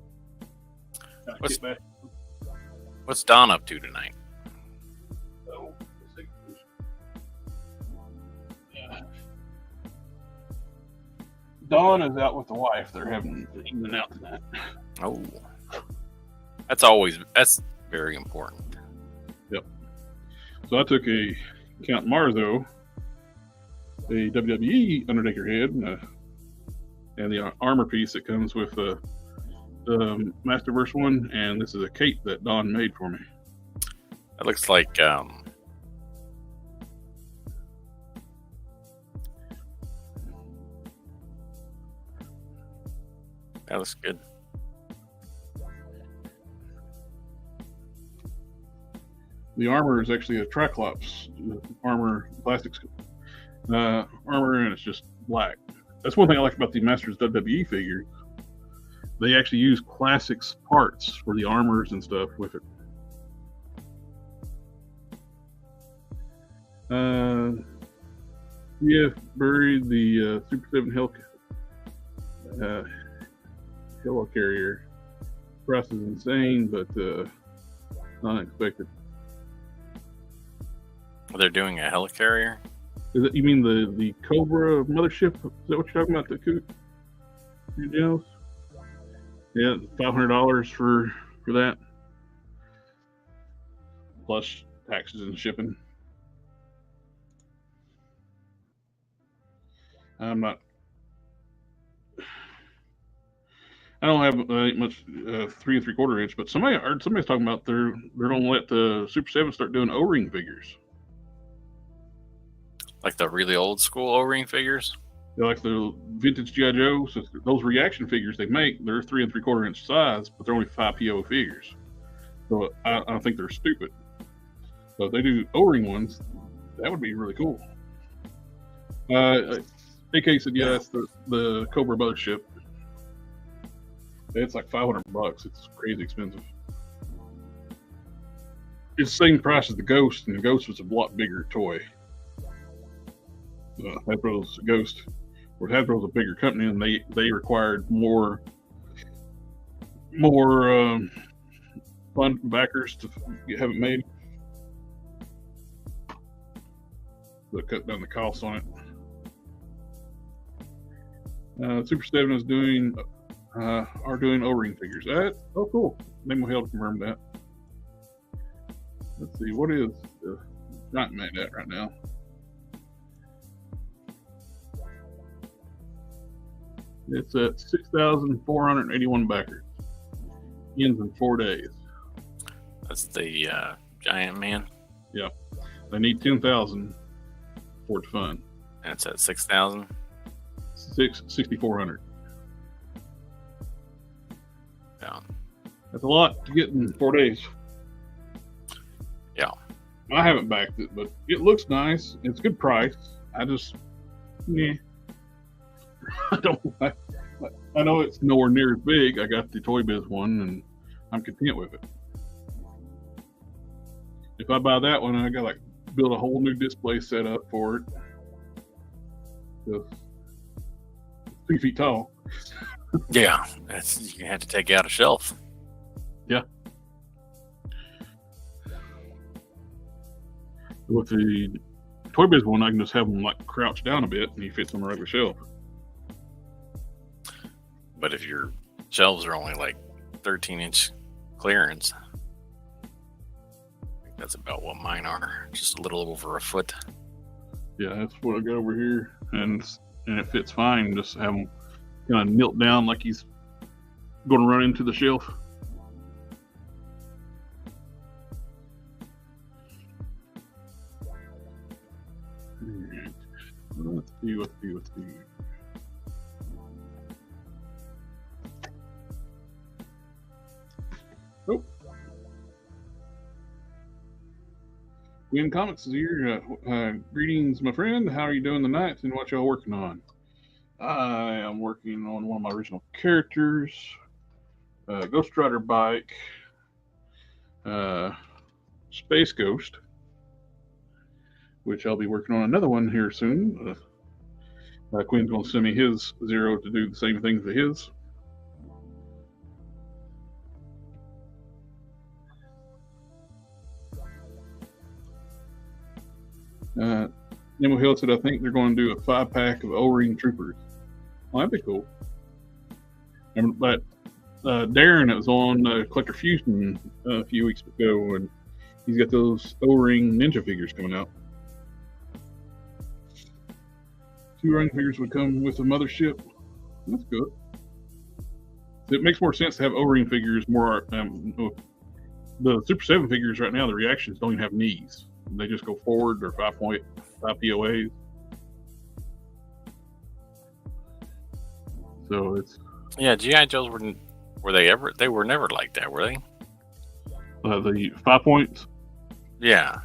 What's Don up to tonight? Oh, let's see. Yeah. Dawn is out with the wife. They're having evening out tonight. Oh, that's very important. Yep. So I took a Count Marzo, a WWE Undertaker head, and the armor piece that comes with the Masterverse one, and this is a cape that Don made for me. That looks like that looks good. The armor is actually a Triclops armor, plastics armor, and it's just black. That's one thing I like about the Masters WWE figures. They actually use classics parts for the armors and stuff with it. Buried the Super 7 helicarrier. Price is insane, but not unexpected. They're doing a helicarrier? You mean the Cobra mothership? Is that what you're talking about? The Genos? Yeah, $500 for that, plus taxes and shipping. I don't have much 3 3/4 inch, but somebody's talking about they're gonna let the Super 7 start doing O-ring figures. Like the really old school O-ring figures? They're like the vintage G.I. Joe. So those reaction figures they make, they're 3 3/4 inch size, but they're only 5 PO figures. So I don't think they're stupid. So if they do O-ring ones, that would be really cool. AK said, yeah, that's the Cobra mothership. It's like $500. It's crazy expensive. It's the same price as the Ghost, and the Ghost was a lot bigger toy. Hasbro's Ghost, where Hasbro's a bigger company, and they required more fund backers to have it made. So it cut down the cost on it. Super 7 is are doing O-ring figures. Oh, cool. Name will help confirm that. Let's see, what is the Giant Man at right now? It's at 6,481 backers. ends in 4 days. That's the Giant Man. Yeah, they need 10,000 for it to fund. And it's at 6,000. 6,400. Yeah. That's a lot to get in 4 days. Yeah. I haven't backed it, but it looks nice. It's a good price. I just, I don't. I know it's nowhere near as big. I got the Toy Biz one, and I'm content with it. If I buy that one, I got like build a whole new display setup for it. It's 2 feet tall. Yeah. You had to take out a shelf. Yeah. With the Toy Biz one, I can just have them like crouch down a bit, and he fits on a regular shelf. But if your shelves are only like 13-inch clearance, I think that's about what mine are. Just a little over a foot. Yeah, that's what I got over here, and it fits fine. Just have him kind of knelt down like he's going to run into the shelf. Let's see. Oh. Gwen Comics is here. Greetings, my friend. How are you doing tonight, and what y'all working on? I am working on one of my original characters, Ghost Rider bike, Space Ghost, which I'll be working on another one here soon. Quinn's going to send me his Zero to do the same thing to his. Nemo Hill said, I think they're going to do a 5-pack of O-Ring Troopers. Well, that'd be cool. But Darren, that was on Collector Fusion a few weeks ago, and he's got those O-Ring Ninja figures coming out. 2 ring figures would come with a mothership. That's good. So it makes more sense to have O-Ring figures more. The Super 7 figures right now, the reactions don't even have knees. They just go forward. They're 5.5 POAs. So it's GI Joes were they ever? They were never like that, were they? the 5 points. Yeah.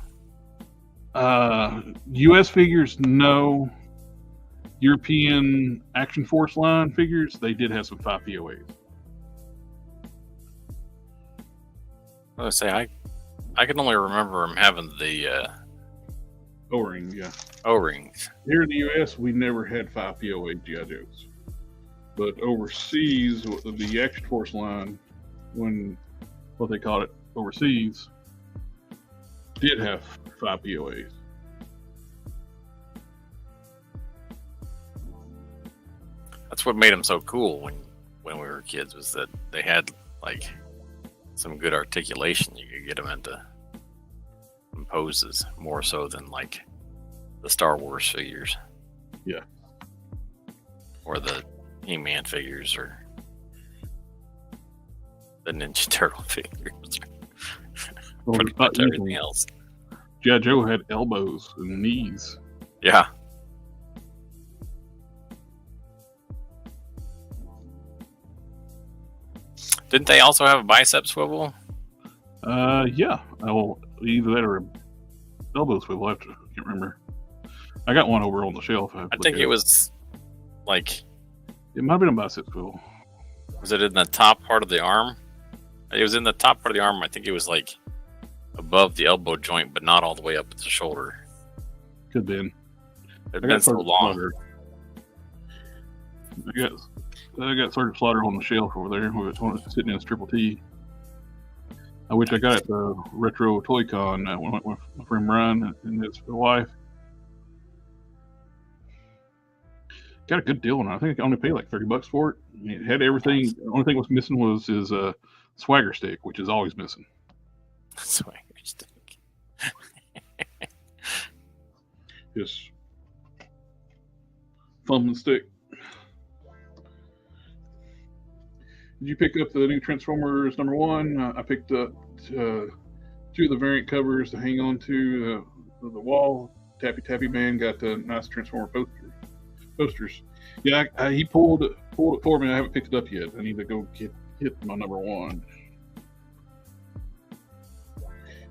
U.S. figures, no. European Action Force line figures, they did have some 5 POAs. I was gonna say I can only remember them having the O-Ring, yeah. O-rings. Here in the U.S., we never had 5 POA GI Joes. But overseas, the Action Force line, what they called it overseas, did have 5 POAs. That's what made them so cool when we were kids, was that they had like some good articulation. You could get them into poses more so than like the Star Wars figures. Yeah. Or the He-Man figures or the Ninja Turtle figures. Pretty much everything else. G.I. Joe had elbows and knees. Yeah. Didn't they also have a bicep swivel? Yeah. Well, either that or a elbow swivel. I can't remember. I got one over on the shelf. I think it was like... It might have been a bicep swivel. Was it in the top part of the arm? It was in the top part of the arm. I think it was like above the elbow joint, but not all the way up at the shoulder. Could have been. It's been so long. I got Sergeant Slaughter on the shelf over there. It's sitting in a Triple T. I wish I got it at the Retro Toy Con with my friend Brian and his wife. Got a good deal on it. I think I only paid like $30 for it. It had everything. The only thing was missing was his swagger stick, which is always missing. Swagger stick. Just thumb and stick. Did you pick up the new Transformers #1? I picked up 2 of the variant covers to hang on to the wall. Tappy Man got the nice Transformer posters. Yeah, he pulled it for me. I haven't picked it up yet. I need to go hit my #1.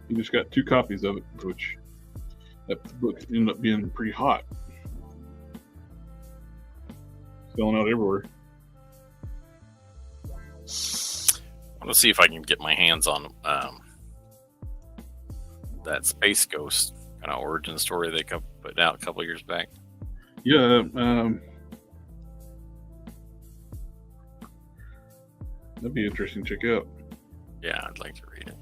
He just got 2 copies of it, which that book ended up being pretty hot. Selling out everywhere. I want to see if I can get my hands on that Space Ghost kind of origin story they put out a couple years back. Yeah, that'd be interesting to check out. Yeah, I'd like to read it.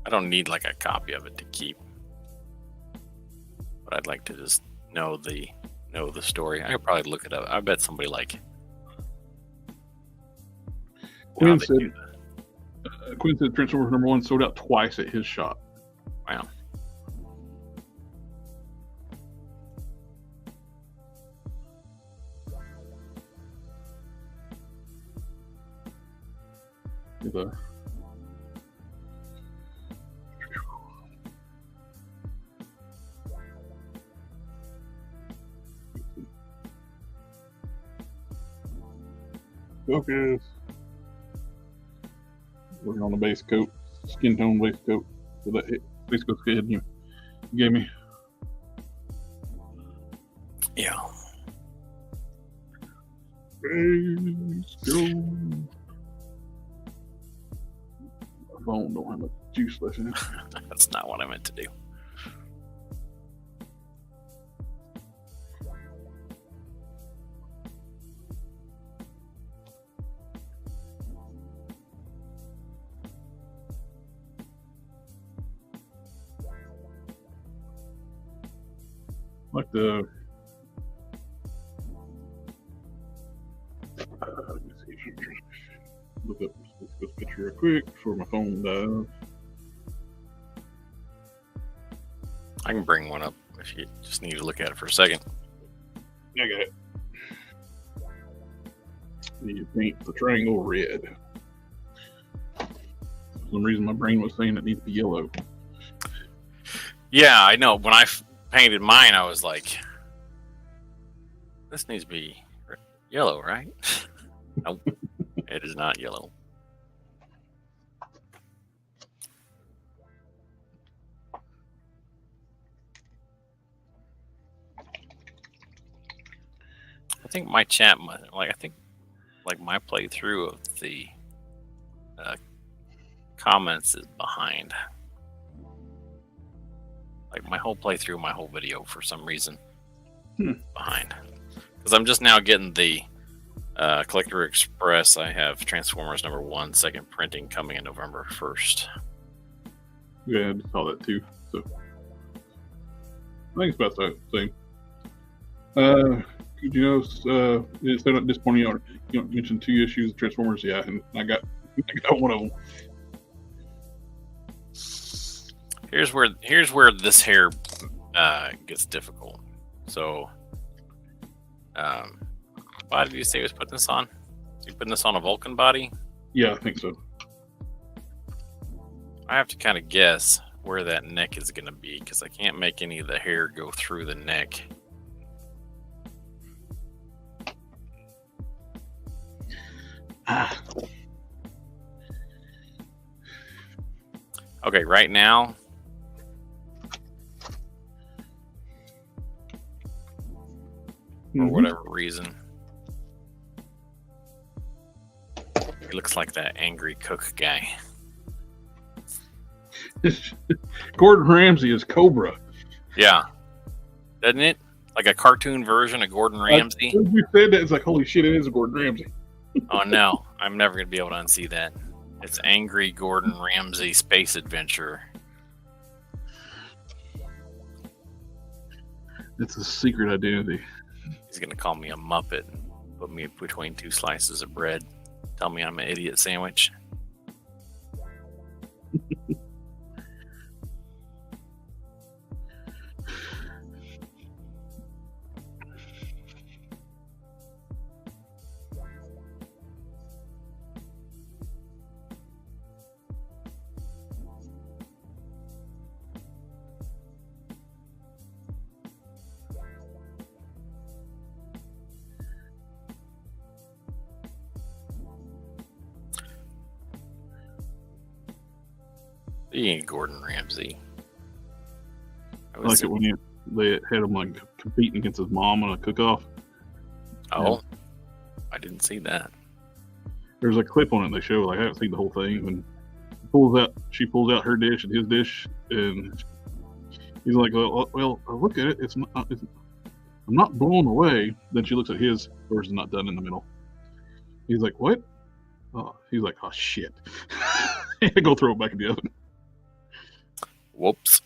I don't need like a copy of it to keep, but I'd like to just know the story. I could probably look it up. I bet somebody like Quinn said Transformers #1 sold out twice at his shop. Wow. Focus. Working on the base coat, skin tone base coat. So that base coat's good. You gave me. Yeah. Base coat. My phone don't have much juice left in it. That's not what I meant to do. Like the let me see, look up this picture real quick before my phone dies. I can bring one up if you just need to look at it for a second. I got it. Need to paint the triangle red. For some reason my brain was saying it needs to be yellow. Yeah, I know. When I painted mine, I was like, this needs to be yellow, right? Nope, it is not yellow. I think my chat, my playthrough of the comments is behind. Like my whole playthrough, my whole video, for some reason, behind. Because I'm just now getting the Collector Express. I have Transformers #1 second printing coming in November 1st. Yeah, I saw that too. So I think it's about the same. You know, it's not disappointing. You mentioned 2 issues of Transformers. Yeah, and I got one of them. Here's where this hair gets difficult. So, why did you say he was putting this on? Is he putting this on a Vulcan body? Yeah, I think so. I have to kind of guess where that neck is going to be because I can't make any of the hair go through the neck. Okay, right now, for whatever reason, he looks like that angry cook guy. Gordon Ramsay is Cobra. Yeah, doesn't it? Like a cartoon version of Gordon Ramsay. When you said that, it's like, holy shit, it is Gordon Ramsay. Oh no, I'm never going to be able to unsee that. It's angry Gordon Ramsay space adventure. It's a secret identity. He's going to call me a Muppet and put me between 2 slices of bread. Tell me I'm an idiot sandwich. He ain't Gordon Ramsay. I like it when they had him like competing against his mom on a cook-off. Oh, I didn't see that. There's a clip on it they show. Like I haven't seen the whole thing. When she pulls out her dish and his dish, and he's like, "Well, look at it. I'm not blown away." Then she looks at his. Yours is not done in the middle. He's like, "What?" Oh, he's like, "Oh shit!" Go throw it back in the oven. Whoops.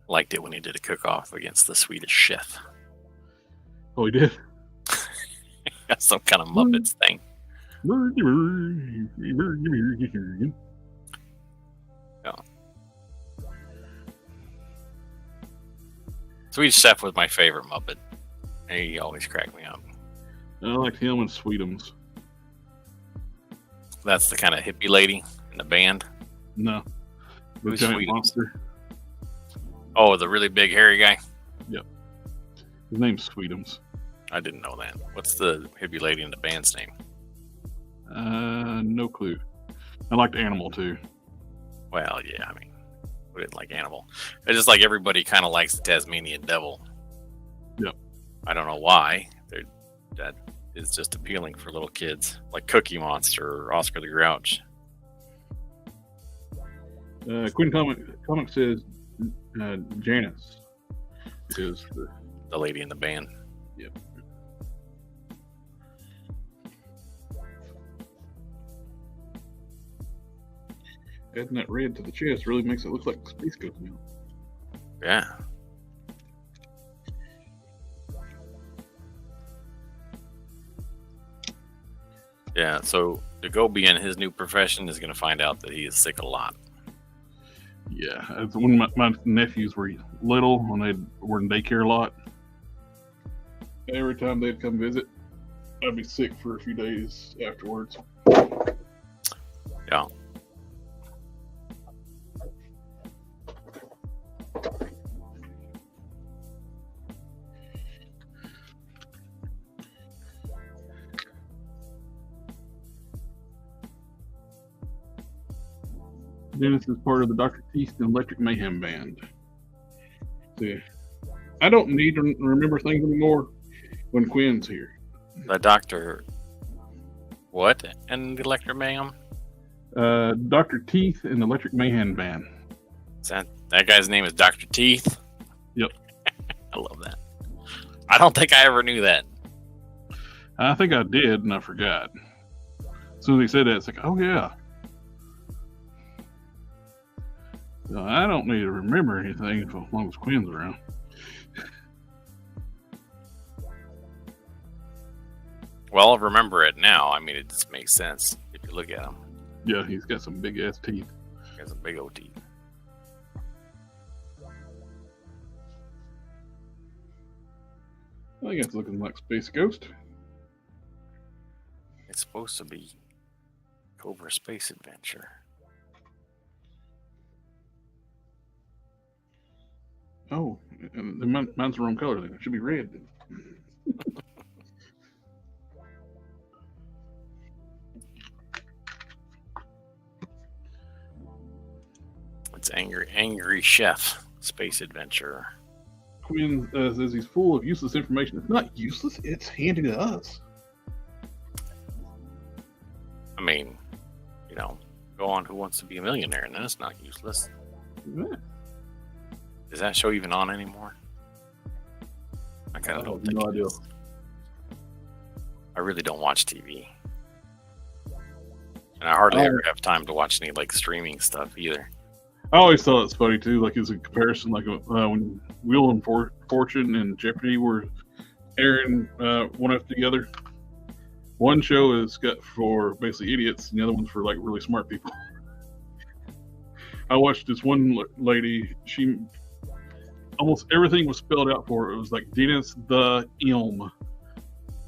Liked it when he did a cook-off against the Swedish chef. Oh, he did. Some kind of Muppets thing. Yeah. Swedish chef was my favorite Muppet. He always cracked me up. I liked him and Sweetums. That's the kind of hippie lady in the band. No, the Who's giant Sweetums? monster. Oh, the really big hairy guy? Yep. His name's Sweetums. I didn't know that. What's the hippie lady in the band's name? No clue. I liked Animal too. Well, yeah, I mean, who didn't like Animal? It's just like everybody kind of likes the Tasmanian Devil. Yep. I don't know why. That is just appealing for little kids, like Cookie Monster or Oscar the Grouch. Quinn Comic says Janice is The lady in the band. Yep. Adding that red to the chest really makes it look like Space Ghost now. Yeah. Yeah, so to go be in his new profession is going to find out that he is sick a lot. Yeah, when my nephews were little, when they were in daycare a lot, every time they'd come visit, I'd be sick for a few days afterwards. Yeah. Dennis is part of the Dr. Teeth and Electric Mayhem band. See, I don't need to remember things anymore when Quinn's here. The doctor. What? And the Electric Mayhem? Dr. Teeth and the Electric Mayhem band. Is that guy's name is Dr. Teeth? Yep. I love that. I don't think I ever knew that. I think I did, and I forgot. As soon as he said that, it's like, oh yeah. So I don't need to remember anything as long as Quinn's around. Well, I'll remember it now. I mean, it just makes sense if you look at him. Yeah, he's got some big ass teeth. He has a big old teeth. I think it's looking like Space Ghost. It's supposed to be Cobra Space Adventure. Oh, and mine's the wrong color then. It should be red then. It's Angry Chef Space Adventure. Quinn says he's full of useless information. It's not useless, it's handy to us. I mean, go on Who Wants to Be a Millionaire, and then it's not useless. Yeah. Is that show even on anymore? I kind of don't think no it idea. is. I really don't watch TV. And I hardly ever have time to watch any streaming stuff either. I always thought it's funny too, like as a comparison, like when Wheel and Fortune and Jeopardy were airing one after the other. One show is got for basically idiots, and the other one's for like really smart people. I watched this one lady. She almost everything was spelled out for her. It was like Dennis the Ilm,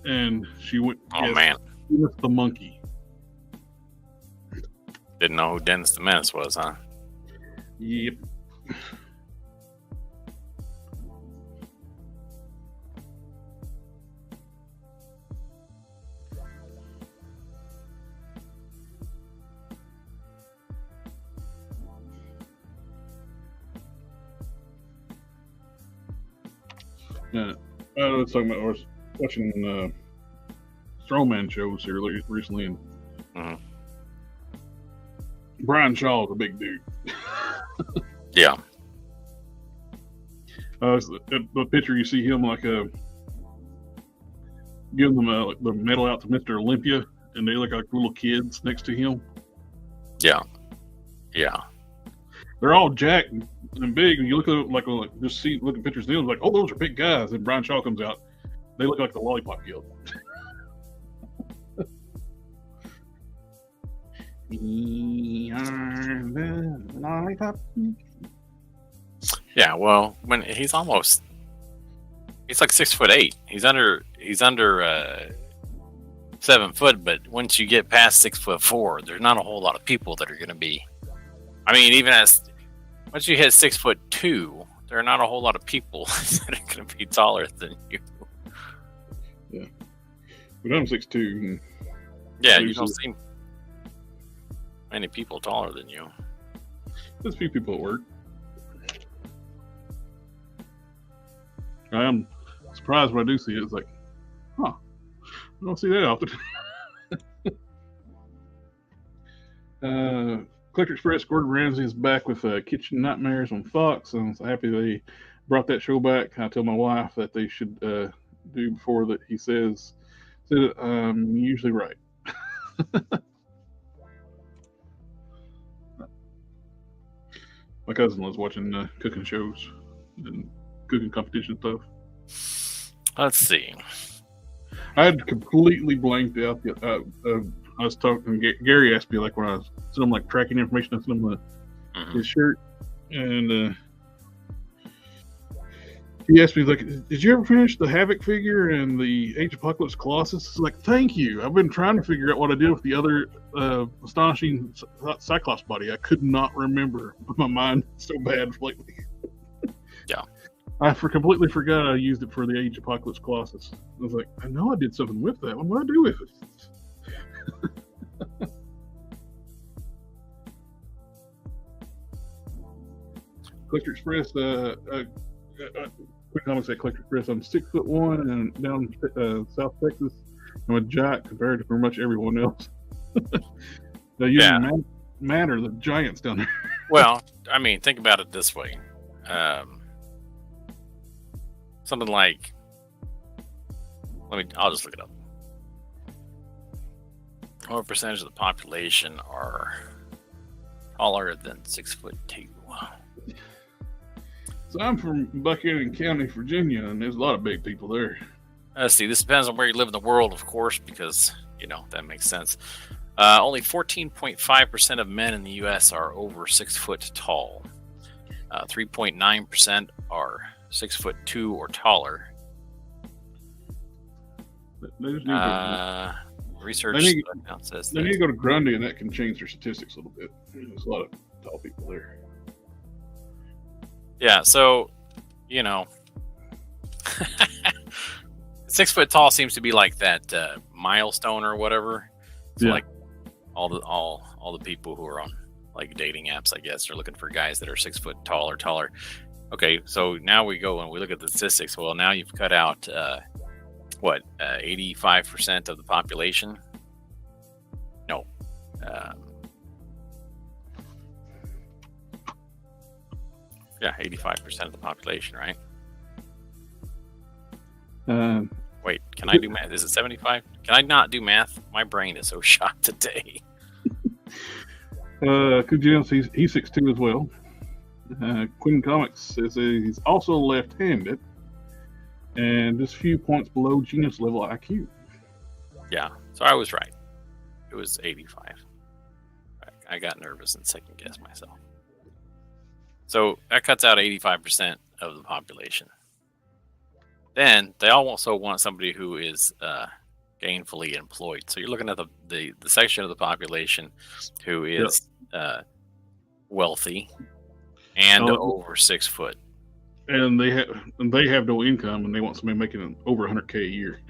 and she went. Oh man, Dennis the Monkey. Didn't know who Dennis the Menace was, huh? Yep. Yeah, I was talking about. I was watching strongman shows here recently, and Mhm. Brian Shaw is a big dude. Yeah. The picture you see him like giving them like the medal out to Mr. Olympia, and they look like little kids next to him. Yeah. Yeah. They're all jacked and big, and you look at it like just look at pictures of them, like, oh, those are big guys. And Brian Shaw comes out, they look like the Lollipop Guild. We are the Lollipop. Yeah. Well, when he's like 6'8". He's under 7 foot, but once you get past 6'4", there's not a whole lot of people that are going to be. I mean, even once you hit 6'2", there are not a whole lot of people that are going to be taller than you. Yeah, but I'm 6'2". Yeah, you don't see many people taller than you. There's a few people at work. I am surprised when I do see it. It's like, huh, I don't see that often. Collector Express, Gordon Ramsay is back with Kitchen Nightmares on Fox. I'm so happy they brought that show back. I tell my wife that they should do before that he said usually right. My cousin was watching cooking shows and cooking competition stuff. Let's see. I had completely blanked out. I was talking. Gary asked me like when I was sending him like tracking information. I sent him his shirt, and he asked me like, "Did you ever finish the Havoc figure and the Age of Apocalypse Colossus?" It's like, thank you. I've been trying to figure out what I did with the other astonishing Cyclops body. I could not remember. My mind is so bad lately. Yeah. I completely forgot I used it for the Age of Apocalypse Colossus. I was like, I know I did something with that. What did I do with it? Collector Express, quick comments at Collector Express. I'm 6'1" and down South Texas. I'm a giant compared to pretty much everyone else. Matter the giants down there. Well, I mean, think about it this way. Something like, I'll just look it up. What percentage of the population are taller than 6'2"? So I'm from Buchanan County, Virginia, and there's a lot of big people there. See, this depends on where you live in the world, of course, because, that makes sense. Only 14.5% of men in the U.S. are over 6 foot tall. 3.9% are 6'2" or taller. They just need research says they need to go to Grundy, and that can change their statistics a little bit. There's a lot of tall people there. Yeah, so 6 foot tall seems to be like that milestone or whatever. So like all the people who are on like dating apps, I guess, are looking for guys that are 6 foot tall or taller. Okay, so now we go and we look at the statistics. Well, now you've cut out 85% of the population? No. Yeah, 85% of the population, right? Wait, can I do math? Is it 75? Can I not do math? My brain is so shot today. Kujins, he's 6'2" as well. Queen Comics says he's also left-handed and just a few points below genius level IQ. Yeah, so I was right. It was 85. I got nervous and second-guessed myself. So that cuts out 85% of the population. Then they all also want somebody who is gainfully employed. So you're looking at the section of the population who is wealthy and over 6 foot. And they have no income, and they want somebody making over $100K a year.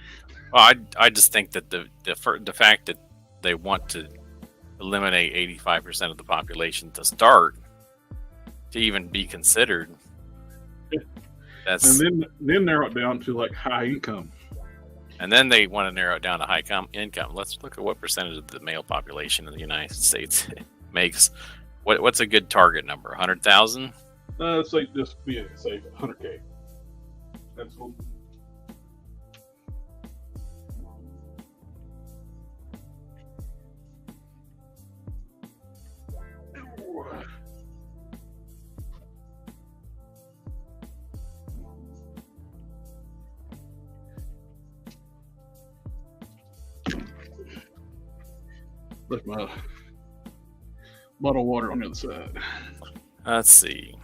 Well, I just think that the fact that they want to eliminate 85% of the population to start, to even be considered, That's and then narrow it down to like high income. and then they want to narrow it down to high income. Let's look at what percentage of the male population in the United States makes. What's a good target number? 100,000? Say just be safe, 100K. That's what. Left my bottle of water on the other side. Let's see.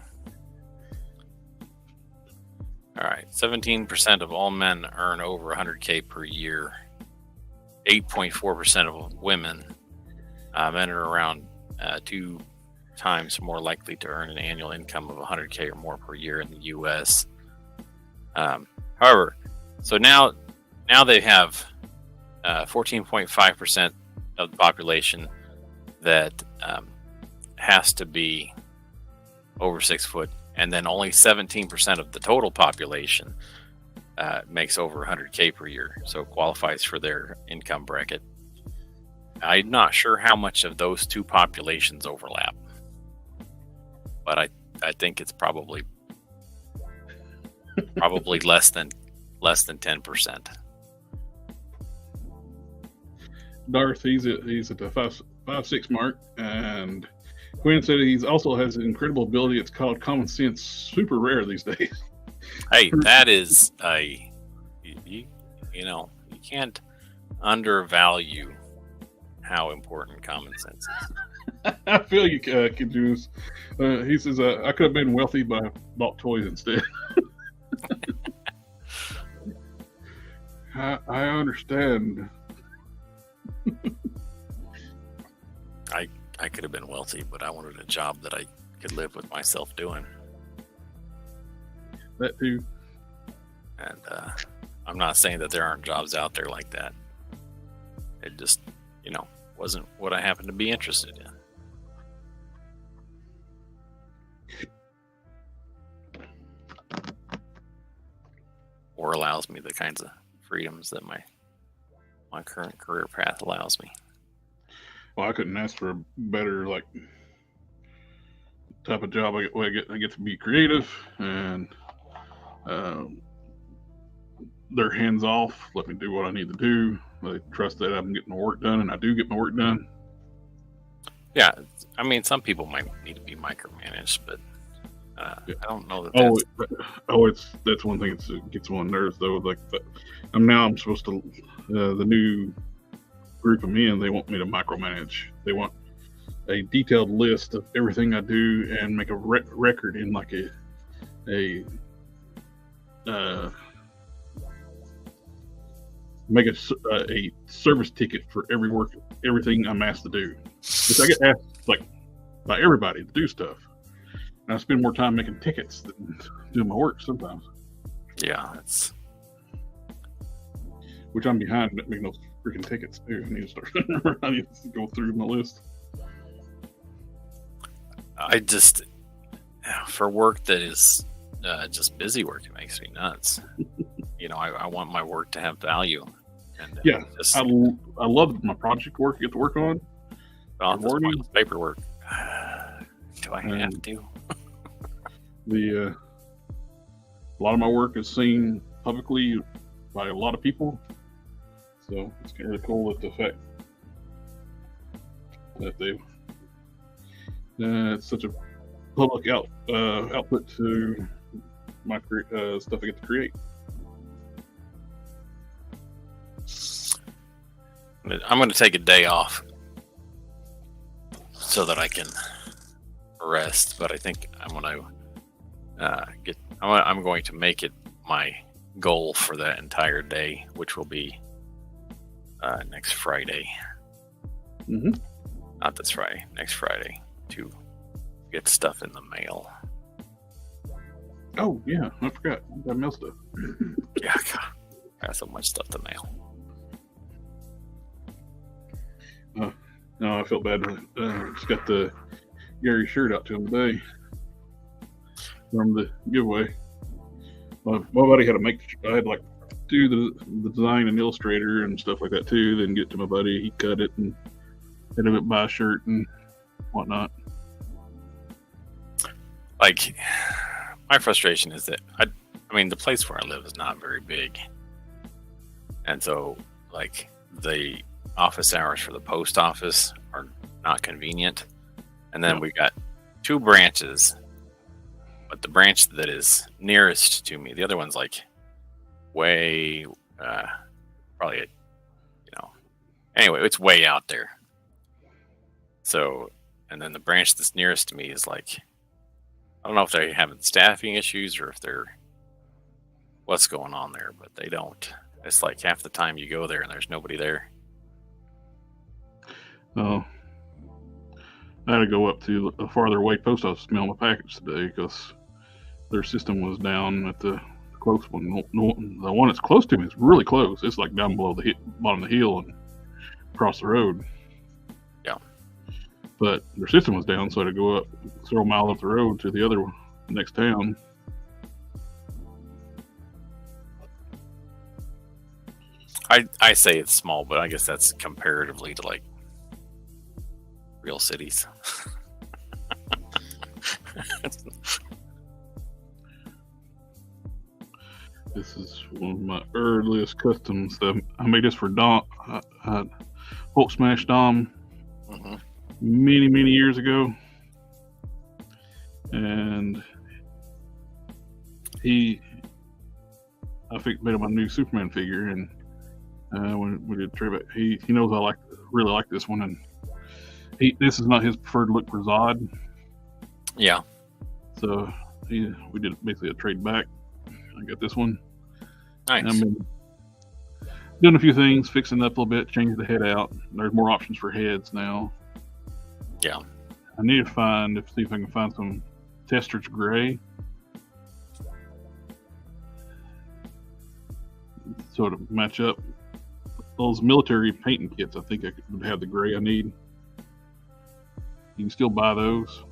All right, 17% of all men earn over 100K per year. 8.4% of women. Men are around 2 times more likely to earn an annual income of 100K or more per year in the U.S. However, so now they have 14.5% of the population that has to be over 6 foot, and then only 17% of the total population makes over 100K per year, so qualifies for their income bracket. I'm not sure how much of those two populations overlap, but I think it's probably less than 10%. Darth, he's at the 5'6" mark, and Quinn said he also has an incredible ability. It's called common sense, super rare these days. Hey, that is you can't undervalue how important common sense is. I feel you, Kajus. He says, I could have been wealthy, but I bought toys instead. I understand. I could have been wealthy, but I wanted a job that I could live with myself doing. That too. And I'm not saying that there aren't jobs out there like that. It just, wasn't what I happened to be interested in. Or allows me the kinds of freedoms that my current career path allows me. Well, I couldn't ask for a better type of job. I get to be creative, and they're hands off. Let me do what I need to do. They trust that I'm getting my work done, and I do get my work done. Yeah, I mean, some people might need to be micromanaged, but I don't know that. That's one thing that gets on nerves though. I'm supposed to the new group of men. They want me to micromanage. They want a detailed list of everything I do and make a record in like make a service ticket for everything I'm asked to do. Which I get asked by everybody to do stuff. And I spend more time making tickets than doing my work sometimes. Yeah, it's. Which I'm behind making those freaking tickets too. I need to go through my list. I just, for work that is just busy work, it makes me nuts. I want my work to have value. And yeah, I love my project work I get to work on. Office paperwork. Do I have to? A lot of my work is seen publicly by a lot of people, so it's kind of really cool that the fact that it's such a public output to my stuff I get to create. I'm going to take a day off so that I can rest, but I think I'm going to make it my goal for that entire day, which will be next Friday. Mm-hmm. Not this Friday, next Friday, to get stuff in the mail. Oh yeah, I forgot. I got mail stuff. Yeah, God, I got so much stuff to mail. No, I felt bad. Just got the Gary shirt out to him today from the giveaway. my buddy had to make. I had like do the design in Illustrator and stuff like that too. Then get to my buddy, he cut it and had him buy a shirt and whatnot. Like, my frustration is that I mean, the place where I live is not very big, and so like the office hours for the post office are not convenient. And then we got 2 branches, but the branch that is nearest to me, the other one's like way, probably, anyway, it's way out there. So, and then the branch that's nearest to me is like, I don't know if they're having staffing issues or if they're, what's going on there, but they don't. It's like half the time you go there and there's nobody there. Oh, I had to go up to a farther away post office to mail my package today because their system was down at the close one. The one that's close to me is really close. It's like down below the bottom of the hill and across the road. Yeah. But their system was down, so I had to go up several miles up the road to the other one, next town. I say it's small, but I guess that's comparatively to like real cities. This is one of my earliest customs that I made this for Dom, Hulk Smash Dom, many years ago, and I made him a new Superman figure, and when we did trade back, he knows I really like this one, and this is not his preferred look for Zod. Yeah. So we did basically a trade back. I got this one. Nice. I've been doing a few things, fixing it up a little bit, changing the head out. There's more options for heads now. Yeah. I need to see if I can find some Tester's gray. Sort of match up those military painting kits. I think I would have the gray I need. You can still buy those.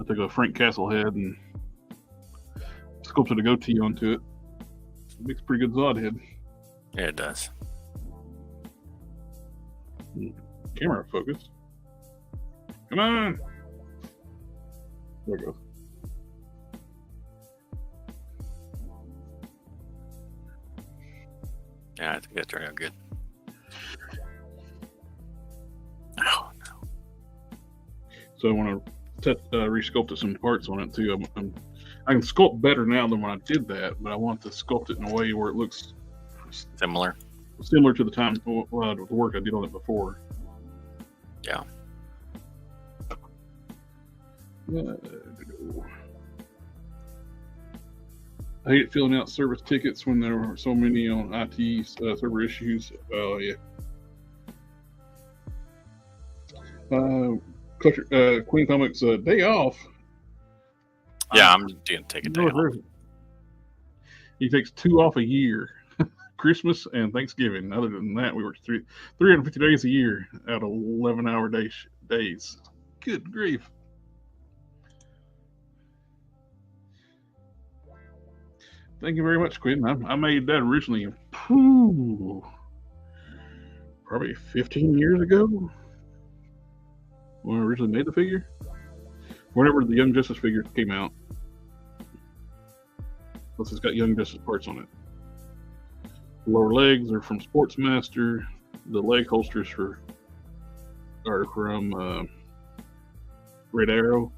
I took a Frank Castle head and sculpted a goatee onto it. It makes a pretty good Zod head. Yeah, it does. Camera focus. Come on. There it goes. Yeah, I think that turned out good. Oh, no. So I want to resculpt some parts on it too. I can sculpt better now than when I did that, but I want to sculpt it in a way where it looks Similar to the work I did on it before. Yeah. I hate filling out service tickets when there are so many on IT server issues. Oh yeah. Queen Comics day off. Yeah, I'm gonna take a day off. He takes 2 off a year, Christmas and Thanksgiving. Other than that, we work 350 days a year out of 11-hour days. Good grief. Thank you very much, Quinn. I made that originally probably 15 years ago when I originally made the figure. Whenever the Young Justice figure came out. Plus, it's got Young Justice parts on it. The lower legs are from Sportsmaster. The leg holsters are from Red Arrow.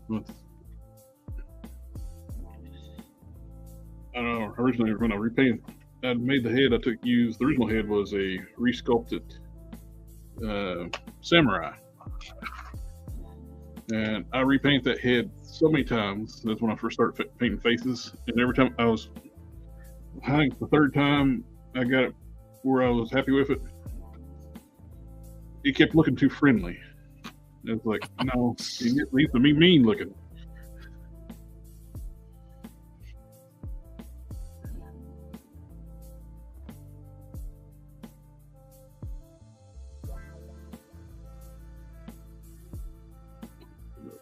I don't know. Originally, when I repainted, I made the head. The original head was a resculpted samurai, and I repainted that head so many times. That's when I first started painting faces, and every time I think the third time I got it where I was happy with it, it kept looking too friendly. It's like, no, it needs to be mean looking.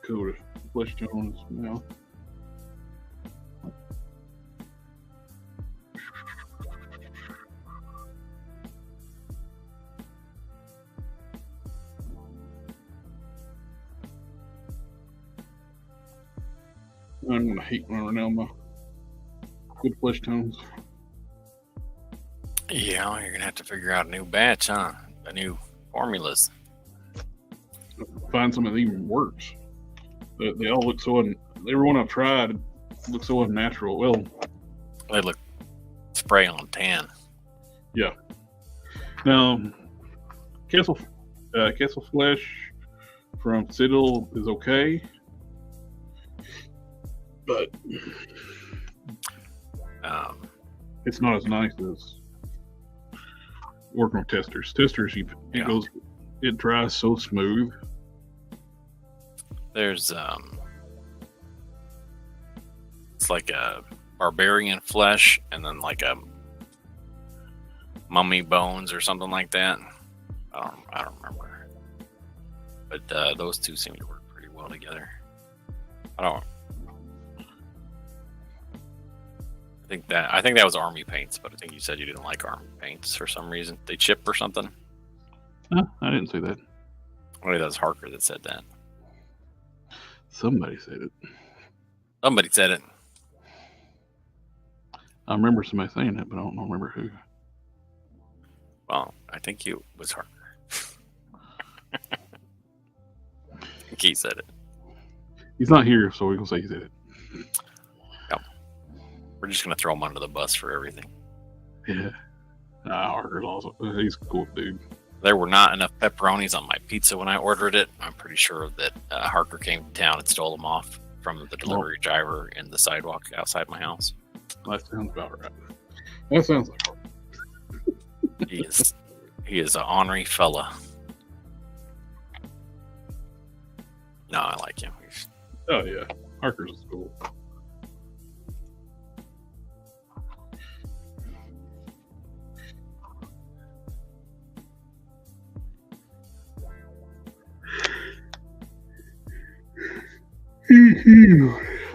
coat of flesh tones now. I'm gonna hate when I run out of my good flesh tones. Yeah, you're gonna have to figure out a new batch, huh? The new formulas. Find something that even works. They all look so every one I've tried looks so unnatural. Well, They look spray on tan. yeah. Now, Castle Flesh from Citadel is okay, but it's not as nice as working with testers. Testers, it dries so smooth. There's it's like a barbarian flesh and then like a mummy bones or something like that. I don't remember, but those two seem to work pretty well together. I think that was army paints, but I think you said you didn't like army paints for some reason. They chip or something. Huh, I didn't say that. Maybe that was Harker that said that. Somebody said it. Somebody said it. I remember somebody saying it, but I don't remember who. Well, I think it was Harker. I think he said it. He's not here, so we can say he said it. Yep. We're just gonna throw him under the bus for everything. Yeah. Harker's awesome. He's a cool dude. There were not enough pepperonis on my pizza when I ordered it. I'm pretty sure that Harker came to town and stole them off from the delivery driver in the sidewalk outside my house. That sounds about right. That sounds like Harker. He is an ornery fella. No, I like him. Oh yeah, Harker's is cool.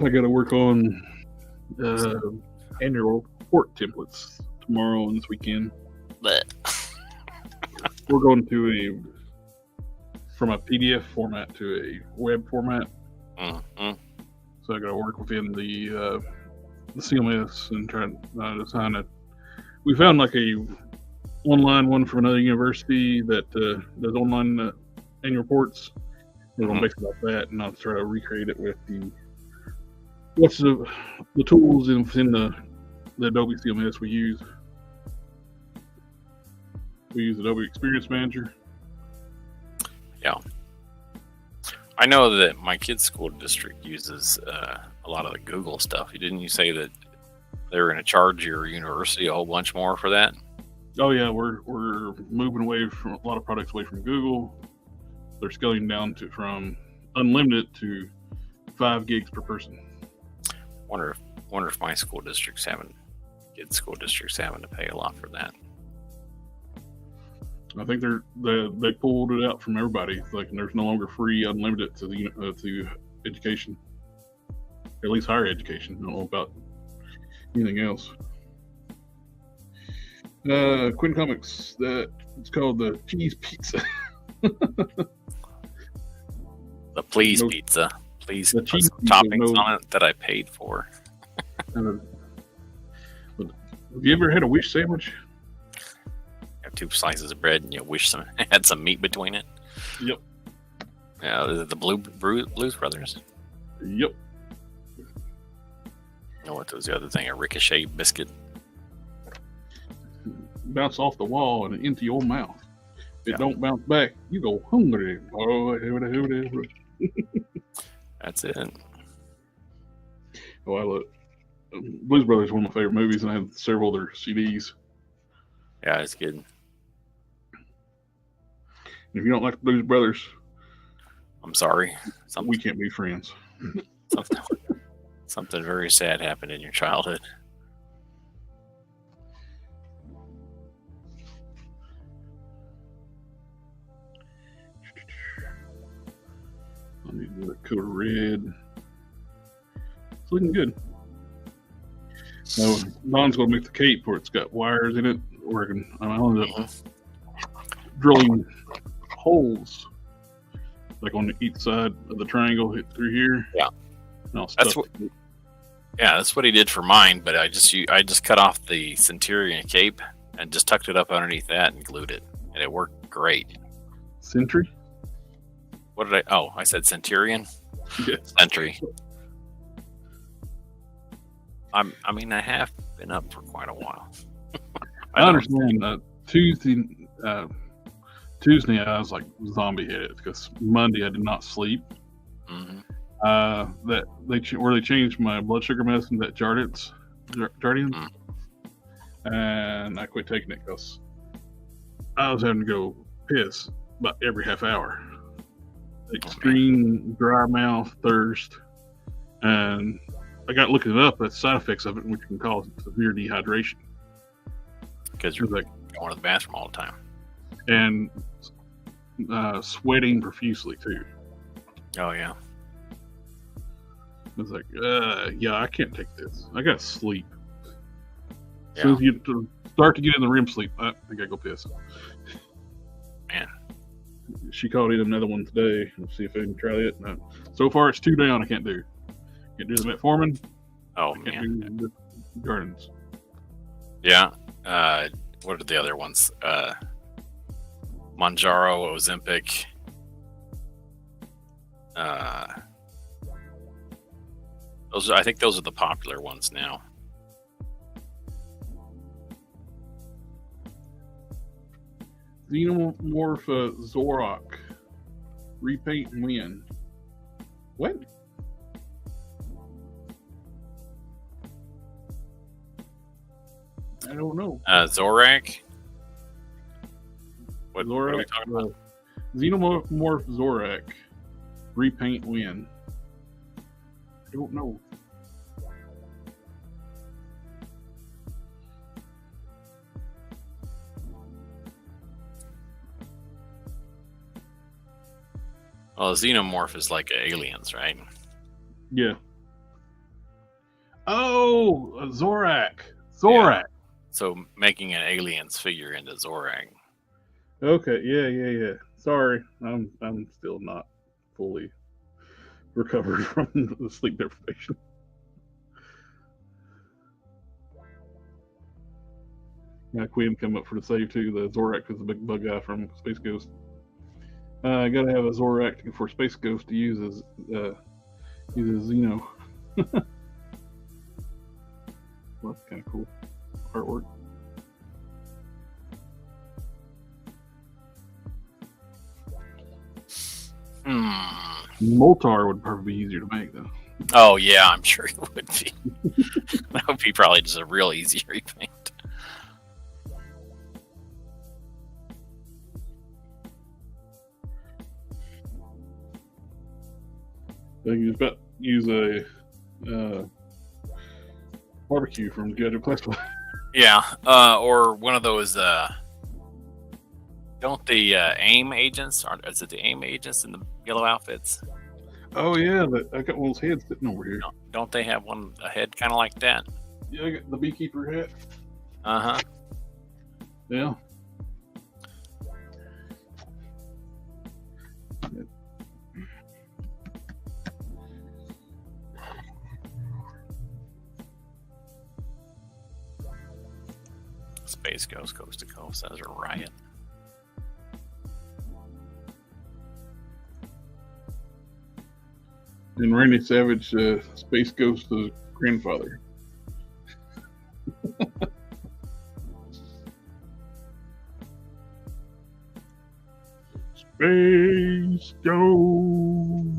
I got to work on annual report templates tomorrow and this weekend. But We're going from a PDF format to a web format. mm-hmm. So I got to work within the CMS and try to design it. We found like a online one from another university that does online annual reports. We're going to base it off that, and I'll try to recreate it with the tools in the Adobe CMS we use. We use Adobe Experience Manager. Yeah. I know that my kid's school district uses a lot of the Google stuff. Didn't you say that they were going to charge your university a whole bunch more for that? Oh yeah, we're moving away from a lot of products away from Google. They're scaling down from unlimited to 5 gigs per person. Wonder if my school district's kids' school districts having to pay a lot for that. I think they pulled it out from everybody. Like there's no longer free unlimited to education, at least higher education. I don't know about anything else. Quinn Comics, it's called the cheese pizza. The please pizza. Please the put cheese some toppings on it that I paid for. Have you ever had a wish sandwich? Have 2 slices of bread and you wish had some meat between it. Yep. Yeah, the Blues Brothers. Yep. know what was the other thing? A ricochet biscuit. Bounce off the wall and into your mouth. If it don't bounce back, you go hungry. That's it. Oh, I love Blues Brothers is one of my favorite movies, and I have several of their CDs. Yeah, it's good. And if you don't like the Blues Brothers, I'm sorry. We can't be friends. Something very sad happened in your childhood. I need the color red. It's looking good. Now, Don's going to make the cape where it's got wires in it. Where I ended up drilling holes like on each side of the triangle hit through here. Yeah. That's what he did for mine, but I just cut off the Centurion cape and just tucked it up underneath that and glued it, and it worked great. Sentry? What did I said Centurion? Yeah. Sentry. I have been up for quite a while. I understand. Tuesday I was like zombie headed because Monday I did not sleep. Mm-hmm. That they changed my blood sugar medicine, that Jardiance, and I quit taking it because I was having to go piss about every half hour. Extreme dry mouth, thirst, and I got looking it up. That's side effects of it, which can cause severe dehydration. Because you're like going to the bathroom all the time, and sweating profusely too. Oh yeah. I was like, yeah, I can't take this. I gotta sleep. As Yeah. soon as you start to get in the REM sleep, I gotta go piss. Man. She called in another one today. Let's see if I can try it. So far, it's 2 down. I can't do. Can't do the metformin. Oh Can't man. do the gardens. Yeah. What are the other ones? Monjaro, Ozempic. I think those are the popular ones now. Xenomorph Zorok. Repaint and win. What? I don't know. Zorak. What are we Zorak. talking about? Xenomorph Zorak. Repaint win. I don't know. Well, Xenomorph is like aliens, right? Yeah. Oh, Zorak. Zorak. So making an aliens figure into Zorak. Okay. Yeah. Sorry, I'm still not fully recovered from the sleep deprivation. Yeah, Quinn come up for the save too. The Zorak is the big bug guy from Space Ghost. I gotta have a Zorak for Space Ghost to use as Xeno. Well, that's kind of cool artwork. Moltar would probably be easier to make though. Oh yeah, I'm sure it would be. That would be probably just a real easy repaint. I can just about use a barbecue from Judge of Classified. Yeah, or one of those. Don't the AIM agents? Is it the AIM agents in the yellow outfits? Oh yeah, I got one of those heads sitting over here. Don't they have a head kind of like that? Yeah, I got the beekeeper hat. Uh-huh. Yeah. Space Ghost Coast to Coast. That's a riot. And Randy Savage, Space Ghost's grandfather. Space Ghost.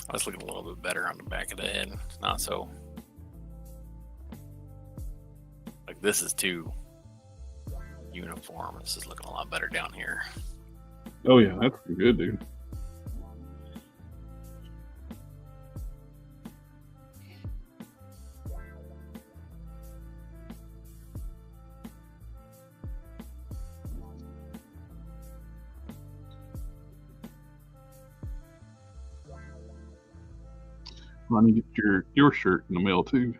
I was looking a little bit better on the back of the head. It's not so. Like, this is too uniform. This is looking a lot better down here. Oh yeah, that's pretty good, dude. I need to get your shirt in the mail too.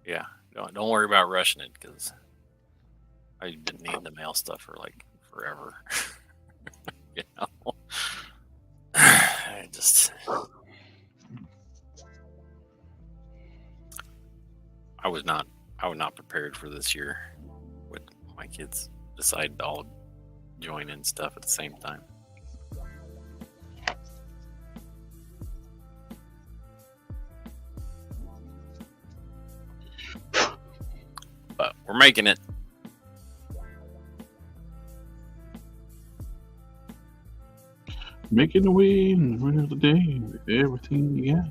Yeah. Don't worry about rushing it, because I've been needing the mail stuff for like forever. You know, I was not prepared for this year with my kids decided to all join in stuff at the same time. But we're making it. Making the way in the run of the day with everything you got.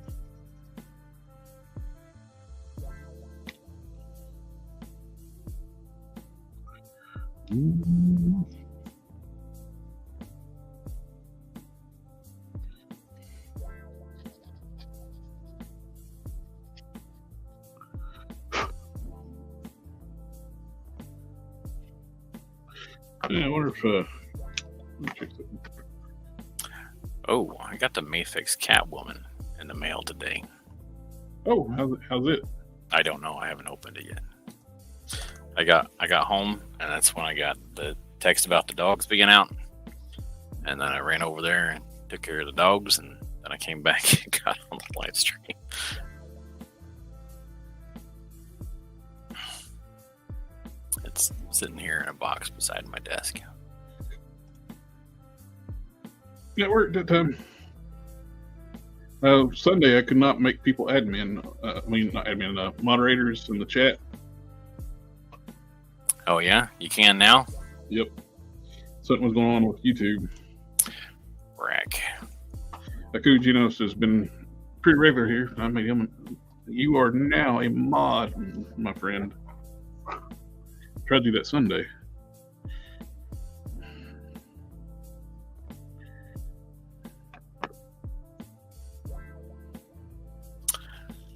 Yeah, I wonder if let me check that. Oh, I got the Mayfix Catwoman in the mail today. Oh, how's it? I don't know. I haven't opened it yet. I got home, and that's when I got the text about the dogs being out. And then I ran over there and took care of the dogs, and then I came back and got on the live stream. It's sitting here in a box beside my desk. Yeah, it worked that time. Sunday, I could not make people admin. Not admin, moderators in the chat. Oh, yeah? You can now? Yep. Something was going on with YouTube. Rack. Akujinos has been pretty regular here. I made him. You are now a mod, my friend. Tried to do that Sunday.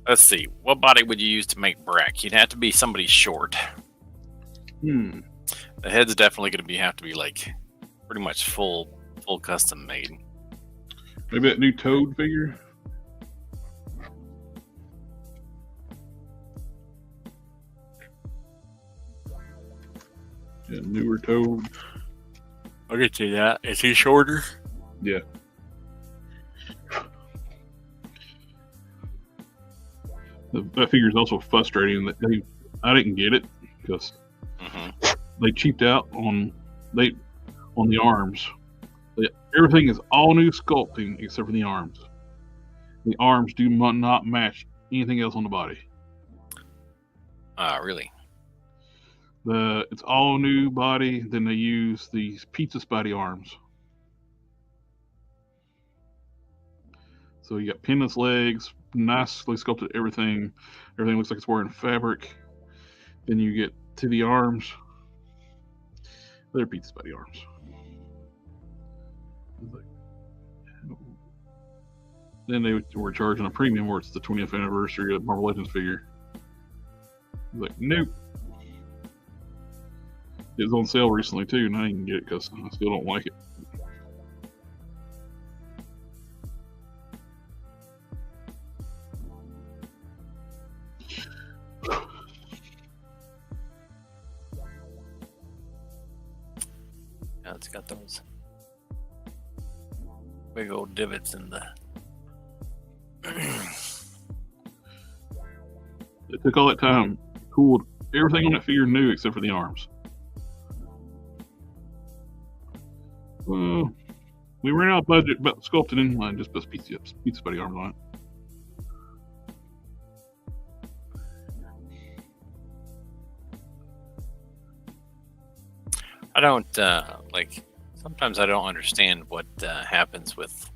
Let's see. What body would you use to make Brack? You'd have to be somebody short. The head's definitely going to have to be like pretty much full custom made. Maybe that new Toad figure. Yeah, newer Toad. I could see that. Is he shorter? Yeah. That figure is also frustrating. That I didn't get it because they cheaped out on the arms. Everything is all new sculpting except for the arms. The arms do not match anything else on the body. Really? It's all new body. Then they use these pizza spidey arms. So you got pinless legs, nicely sculpted everything. Everything looks like it's wearing fabric. Then you get to the arms. They're pizza spidey arms. Then they were charging a premium where it's the 20th anniversary of Marvel Legends figure. I was like, nope. It was on sale recently too, and I didn't get it because I still don't like it. Yeah, it's got those big old divots in the. It took all that time, cooled everything on that figure new except for the arms. Well, we ran out of budget, but sculpted inline just puts pizza spidey arms on it. I don't Sometimes I don't understand what happens with,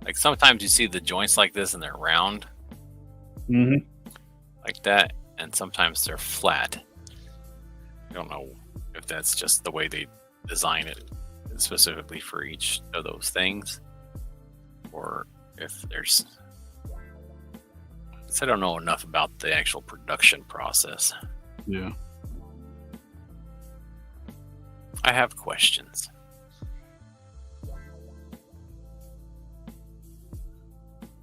like, sometimes you see the joints like this and they're round, like that, and sometimes they're flat. I don't know if that's just the way they design it specifically for each of those things, or if there's. I don't know enough about the actual production process. Yeah. I have questions.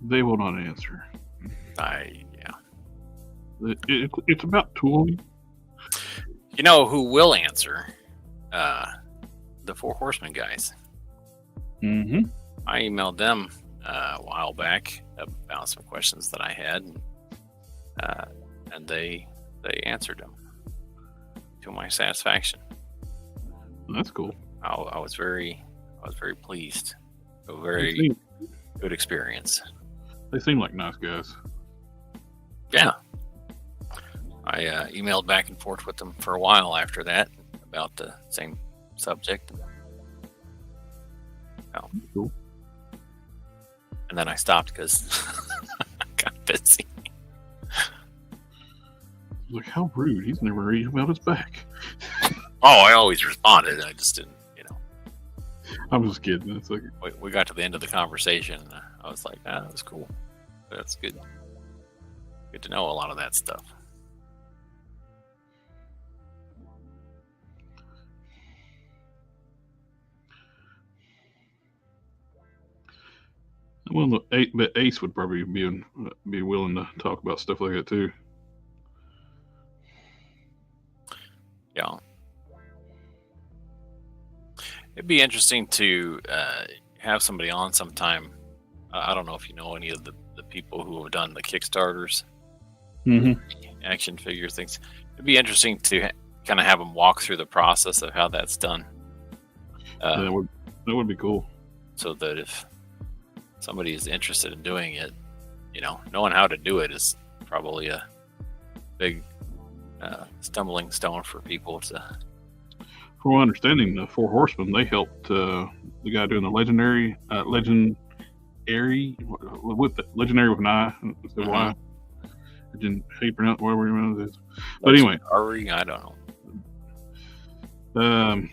They will not answer. It's about tooling. You know who will answer? The Four Horsemen guys. Mm-hmm. I emailed them a while back about some questions that I had, and they answered them to my satisfaction. That's cool. I was very pleased. A very good experience. They seem like nice guys. Yeah. I emailed back and forth with them for a while after that about the same subject. Cool. And then I stopped because I got busy. Like, how rude. He's never emailed us back. Oh, I always responded. I just didn't, I'm just kidding. It's like we got to the end of the conversation, and I was like, that was cool. That's good. Good to know a lot of that stuff. well, but Ace would probably be willing to talk about stuff like that too. Yeah. It'd be interesting to have somebody on sometime. I don't know if you know any of the people who have done the Kickstarters, action figure things. It'd be interesting to kind of have them walk through the process of how that's done. That would be cool. So that if somebody is interested in doing it, knowing how to do it is probably a big stumbling stone for people to. From my understanding, the Four Horsemen, they helped the guy doing the legendary with legendary with an I. So why? I didn't how you pronounce whatever you know this. But anyway, I don't know.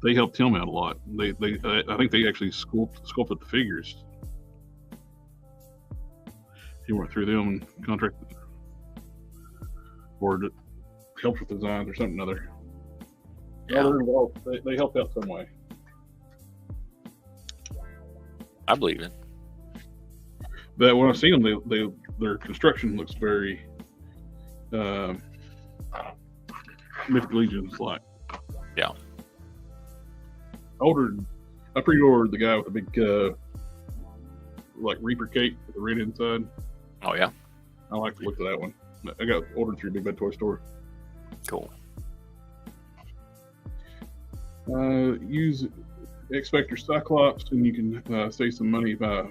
They helped him out a lot. I think they actually sculpted the figures. He went through them and contracted, or helped with designs or something other. Yeah. They're involved. They helped out some way. I believe it. But when I see them, their construction looks very Mythic Legions like. Yeah. I pre-ordered the guy with the big like Reaper cape with the red inside. Oh yeah. I like the look of that one. I got ordered through Big Bad Toy Store. Cool. Use X Factor Cyclops, and you can save some money by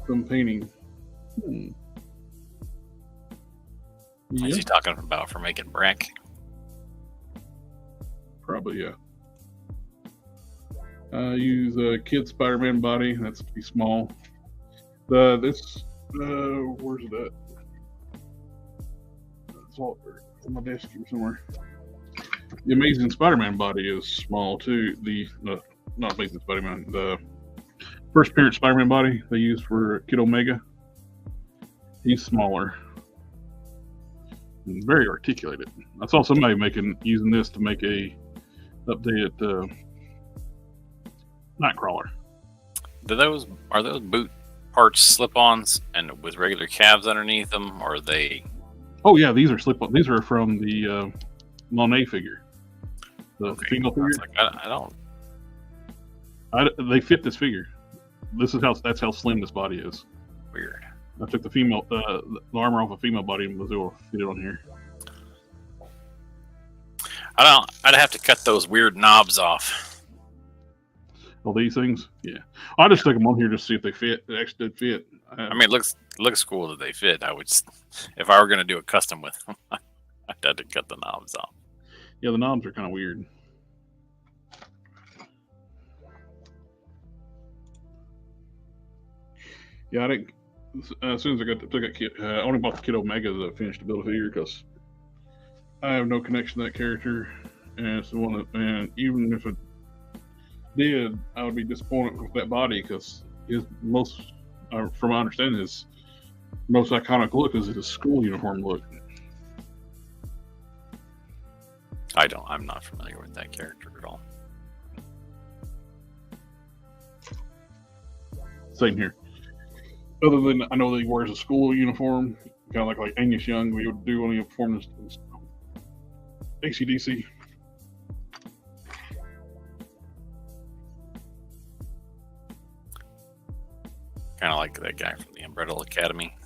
some painting. Is he talking about for making Brack? Probably, yeah. Use a Kid Spider-Man body. That's to be small. Where's it at? It's all on my desk here somewhere. The Amazing Spider-Man body is small too. Not Amazing Spider-Man. The first appearance Spider-Man body they use for Kid Omega. He's smaller. And very articulated. I saw somebody using this to make a updated Nightcrawler. Are those boot parts slip-ons and with regular calves underneath them, or are they? Oh yeah, these are slip-on. These are from the Monet figure. The female figure. They fit this figure. That's how slim this body is. Weird. I took the armor off a female body and was able to fit it on here. I'd have to cut those weird knobs off. All these things, yeah. I just took them on here just to see if they fit. They actually did fit. I mean, it looks cool that they fit. I would, if I were going to do a custom with them, I'd have to cut the knobs off. Yeah, the knobs are kind of weird. Yeah, I didn't. As soon as I took that kit, I only bought the Kid Omega to finish the build a figure because I have no connection to that character, and it's the one that, and even if it did, I would be disappointed with that body because his most, from my understanding, his most iconic look is his school uniform look. I'm not familiar with that character at all. Same here. Other than I know that he wears a school uniform, kind of like Angus Young, we would do when he performed this ACDC. Kind of like that guy from the Umbrella Academy,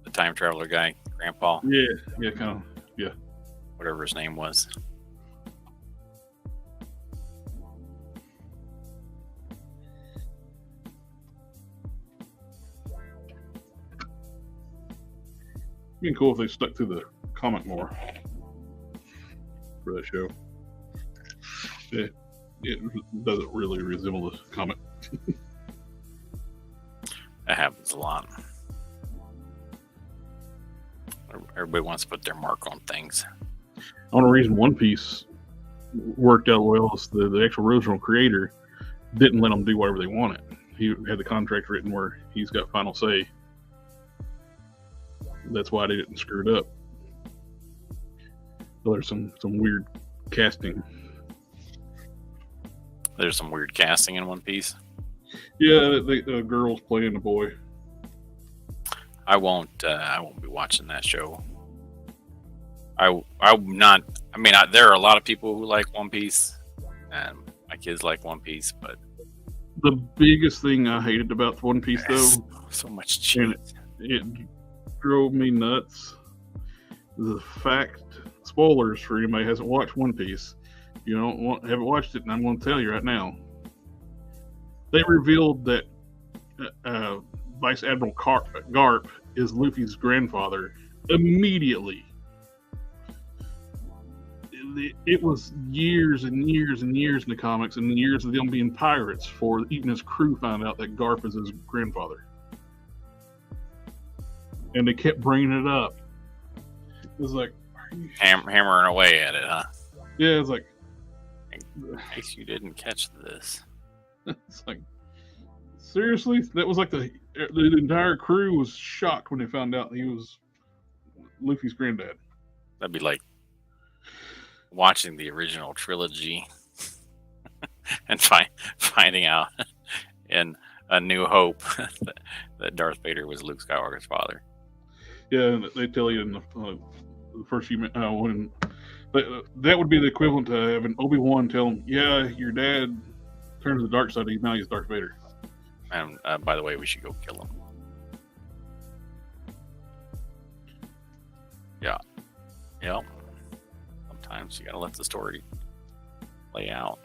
the time traveler guy, Grandpa. Yeah, kind of, yeah. Whatever his name was. It'd be cool if they stuck to the comic more for that show. Yeah, it doesn't really resemble the comic. That happens a lot. Everybody wants to put their mark on things. The only reason One Piece worked out well is the actual original creator didn't let them do whatever they wanted. He had the contract written where he's got final say. That's why they didn't screw it up. So there's some weird casting. There's some weird casting in One Piece. Yeah, the girl's playing the boy. I won't be watching that show. I'm not. I mean, there are a lot of people who like One Piece, and my kids like One Piece. But the biggest thing I hated about One Piece, though, so much cheat. It drove me nuts. The fact, spoilers for anybody who hasn't watched One Piece. You haven't watched it, and I'm going to tell you right now. They revealed that Vice Admiral Garp is Luffy's grandfather immediately. It was years and years and years in the comics, and years of them being pirates for even his crew found out that Garp is his grandfather. And they kept bringing it up. It was like, hammering away at it, huh? Yeah, it's like, in case you didn't catch this. It's like, seriously? That was like the entire crew was shocked when they found out he was Luffy's granddad. That'd be like watching the original trilogy and finding out in A New Hope that Darth Vader was Luke Skywalker's father. Yeah, they tell you in the first few minutes when that would be the equivalent to having Obi-Wan tell him, "Yeah, your dad turned to the dark side. Now he's Darth Vader." And by the way, we should go kill him. Yeah. Yep. Sometimes you gotta let the story play out.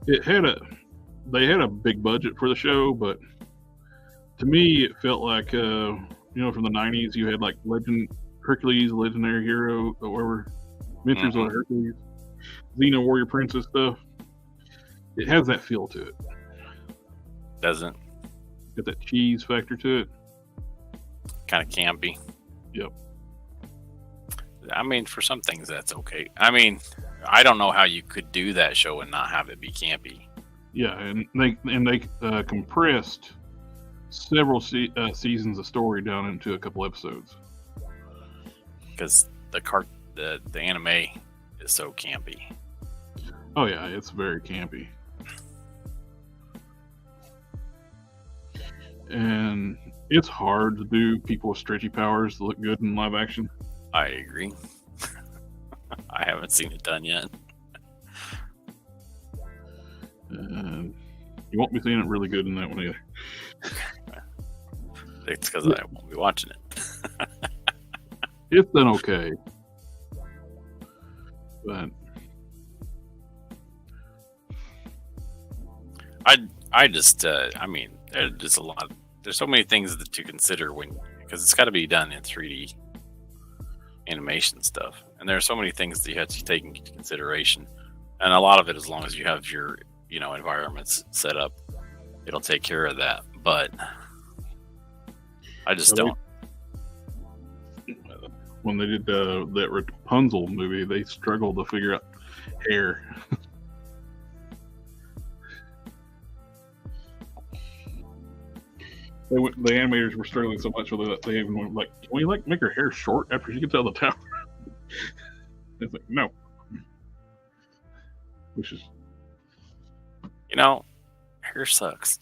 They had a big budget for the show, but to me, it felt like, from the 90s, you had like Hercules, Legendary Hero, or whatever, Adventures of Hercules, Xena Warrior Princess stuff. It has that feel to it. Doesn't? Got that cheese factor to it. Kind of campy. Yep. I mean, for some things, that's okay. I mean, I don't know how you could do that show and not have it be campy. Yeah, and they compressed several seasons of story down into a couple episodes. Because the anime is so campy. Oh yeah, it's very campy. And it's hard to do people with stretchy powers to look good in live action. I agree. I haven't seen it done yet. And you won't be seeing it really good in that one either. It's because I won't be watching it. It's done okay. But I just, I mean, there's just a lot. There's so many things that you consider because it's got to be done in 3D animation stuff, and there are so many things that you have to take into consideration, and a lot of it, as long as you have your, environments set up, it'll take care of that. But I just don't. When they did that Rapunzel movie, they struggled to figure out hair. The animators were struggling so much with it that they even went like, "Can we make her hair short after she gets out of the tower?" It's like, no. Which is, hair sucks.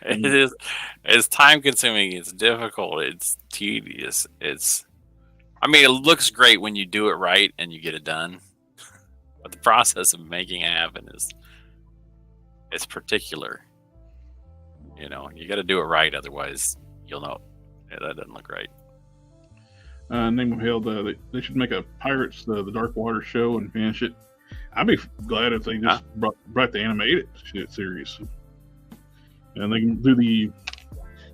It's time consuming. It's difficult. It's tedious. It looks great when you do it right and you get it done, but the process of making it happen it's particular. You got to do it right, otherwise you'll know that doesn't look right. Name of Hell, they should make a Pirates the Dark Water show and finish it. I'd be glad if they just brought the animated series, and they can do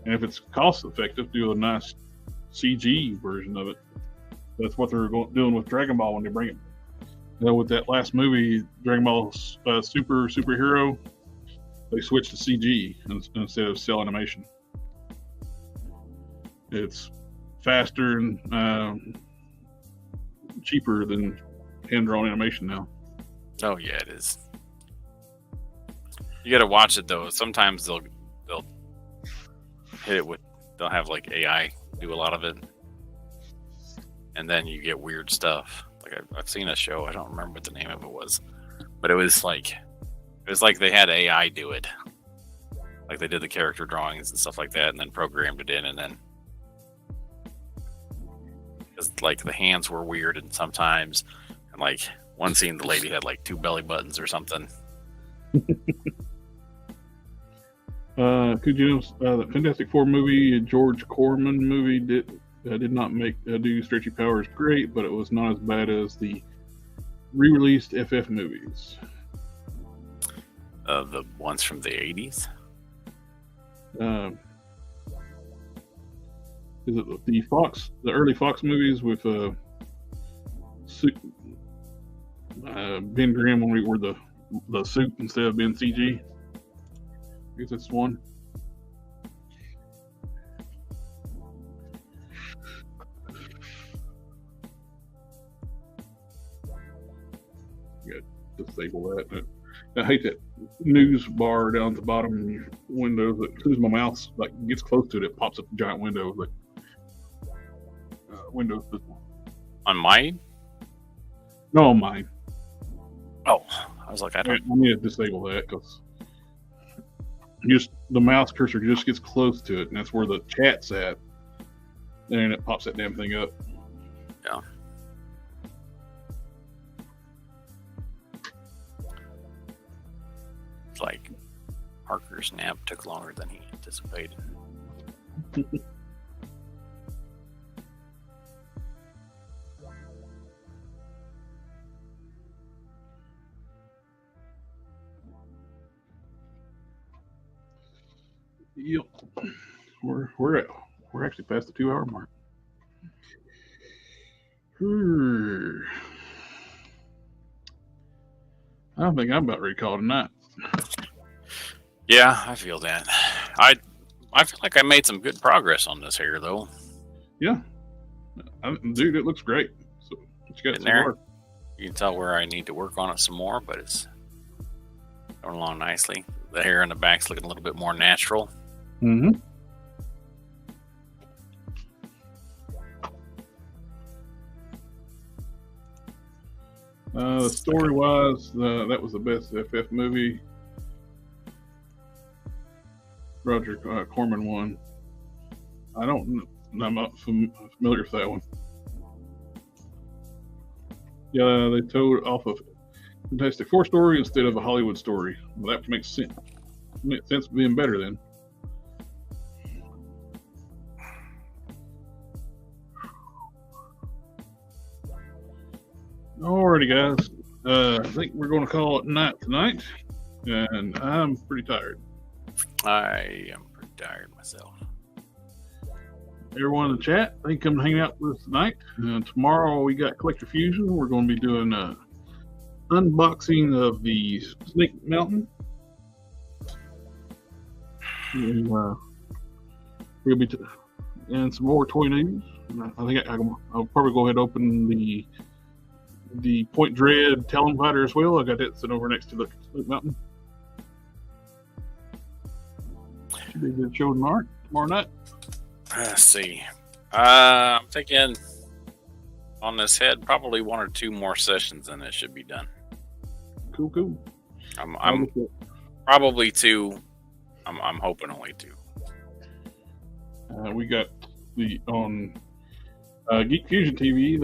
and if it's cost effective, do a nice CG version of it. That's what they're doing with Dragon Ball when they bring it. With that last movie, Dragon Ball Superhero, they switched to CG instead of cell animation. It's faster and cheaper than hand-drawn animation now. Oh yeah, it is. You got to watch it though. Sometimes they'll hit it they'll have like AI do a lot of it, and then you get weird stuff. Like I've seen a show, I don't remember what the name of it was, but it was like they had AI do it. Like they did the character drawings and stuff like that, and then programmed it in, and then because like the hands were weird, and sometimes, and like one scene, the lady had like 2 belly buttons or something. Could you know the Fantastic Four movie, George Corman movie, did not do Stretchy Powers great, but it was not as bad as the re-released FF movies. The ones from the 80s? Is it the early Fox movies with Ben Grimm when we were the suit instead of being CG? I guess that's one. Disable that. I hate that news bar down at the bottom of your window. As soon as my mouse gets close to it, it pops up a giant window. Windows visible. On mine? No, on mine. Oh, I was like, I need to disable that because the mouse cursor just gets close to it, and that's where the chat's at, and it pops that damn thing up. Yeah. It's like Harker's nap took longer than he anticipated. Yep, we're actually past the 2-hour mark. I think I'm about ready to call it a night. Yeah, I feel that. I feel like I made some good progress on this here, though. Yeah, dude, it looks great. So what you got in there? You can tell where I need to work on it some more, but it's going along nicely. The hair in the back's looking a little bit more natural. Mm-hmm. Story-wise, that was the best FF movie. Roger Corman won. I'm not familiar with that one. Yeah, they told off of Fantastic Four story instead of a Hollywood story. Well, that makes sense. Makes sense being better then. Alrighty, guys. I think we're going to call it night tonight, and I'm pretty tired. I am pretty tired myself. Everyone in the chat, thank you for coming hanging out with us tonight. Tomorrow we got Collector Fusion. We're going to be doing an unboxing of the Snake Mountain. And we'll be and some more toy news. I think I'll probably go ahead and open the Point Dread Talon Fighter as well. I got that sitting over next to the Snake Mountain. Should be a good show tomorrow night. Let's see. I'm thinking on this head, probably 1 or 2 more sessions, and it should be done. Cool. I'm probably 2. I'm hoping only 2. We got on Geek Fusion TV.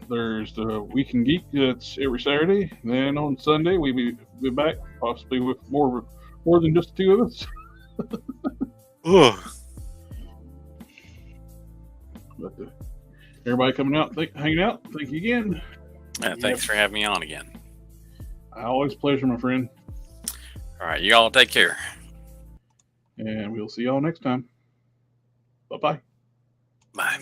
There's the Week in Geek that's every Saturday. Then on Sunday we be back, possibly with more than just the 2 of us. But everybody coming out, hanging out. Thank you again. Thanks for having me on again. Always a pleasure, my friend. All right, you all take care. And we'll see y'all next time. Bye-bye. Bye.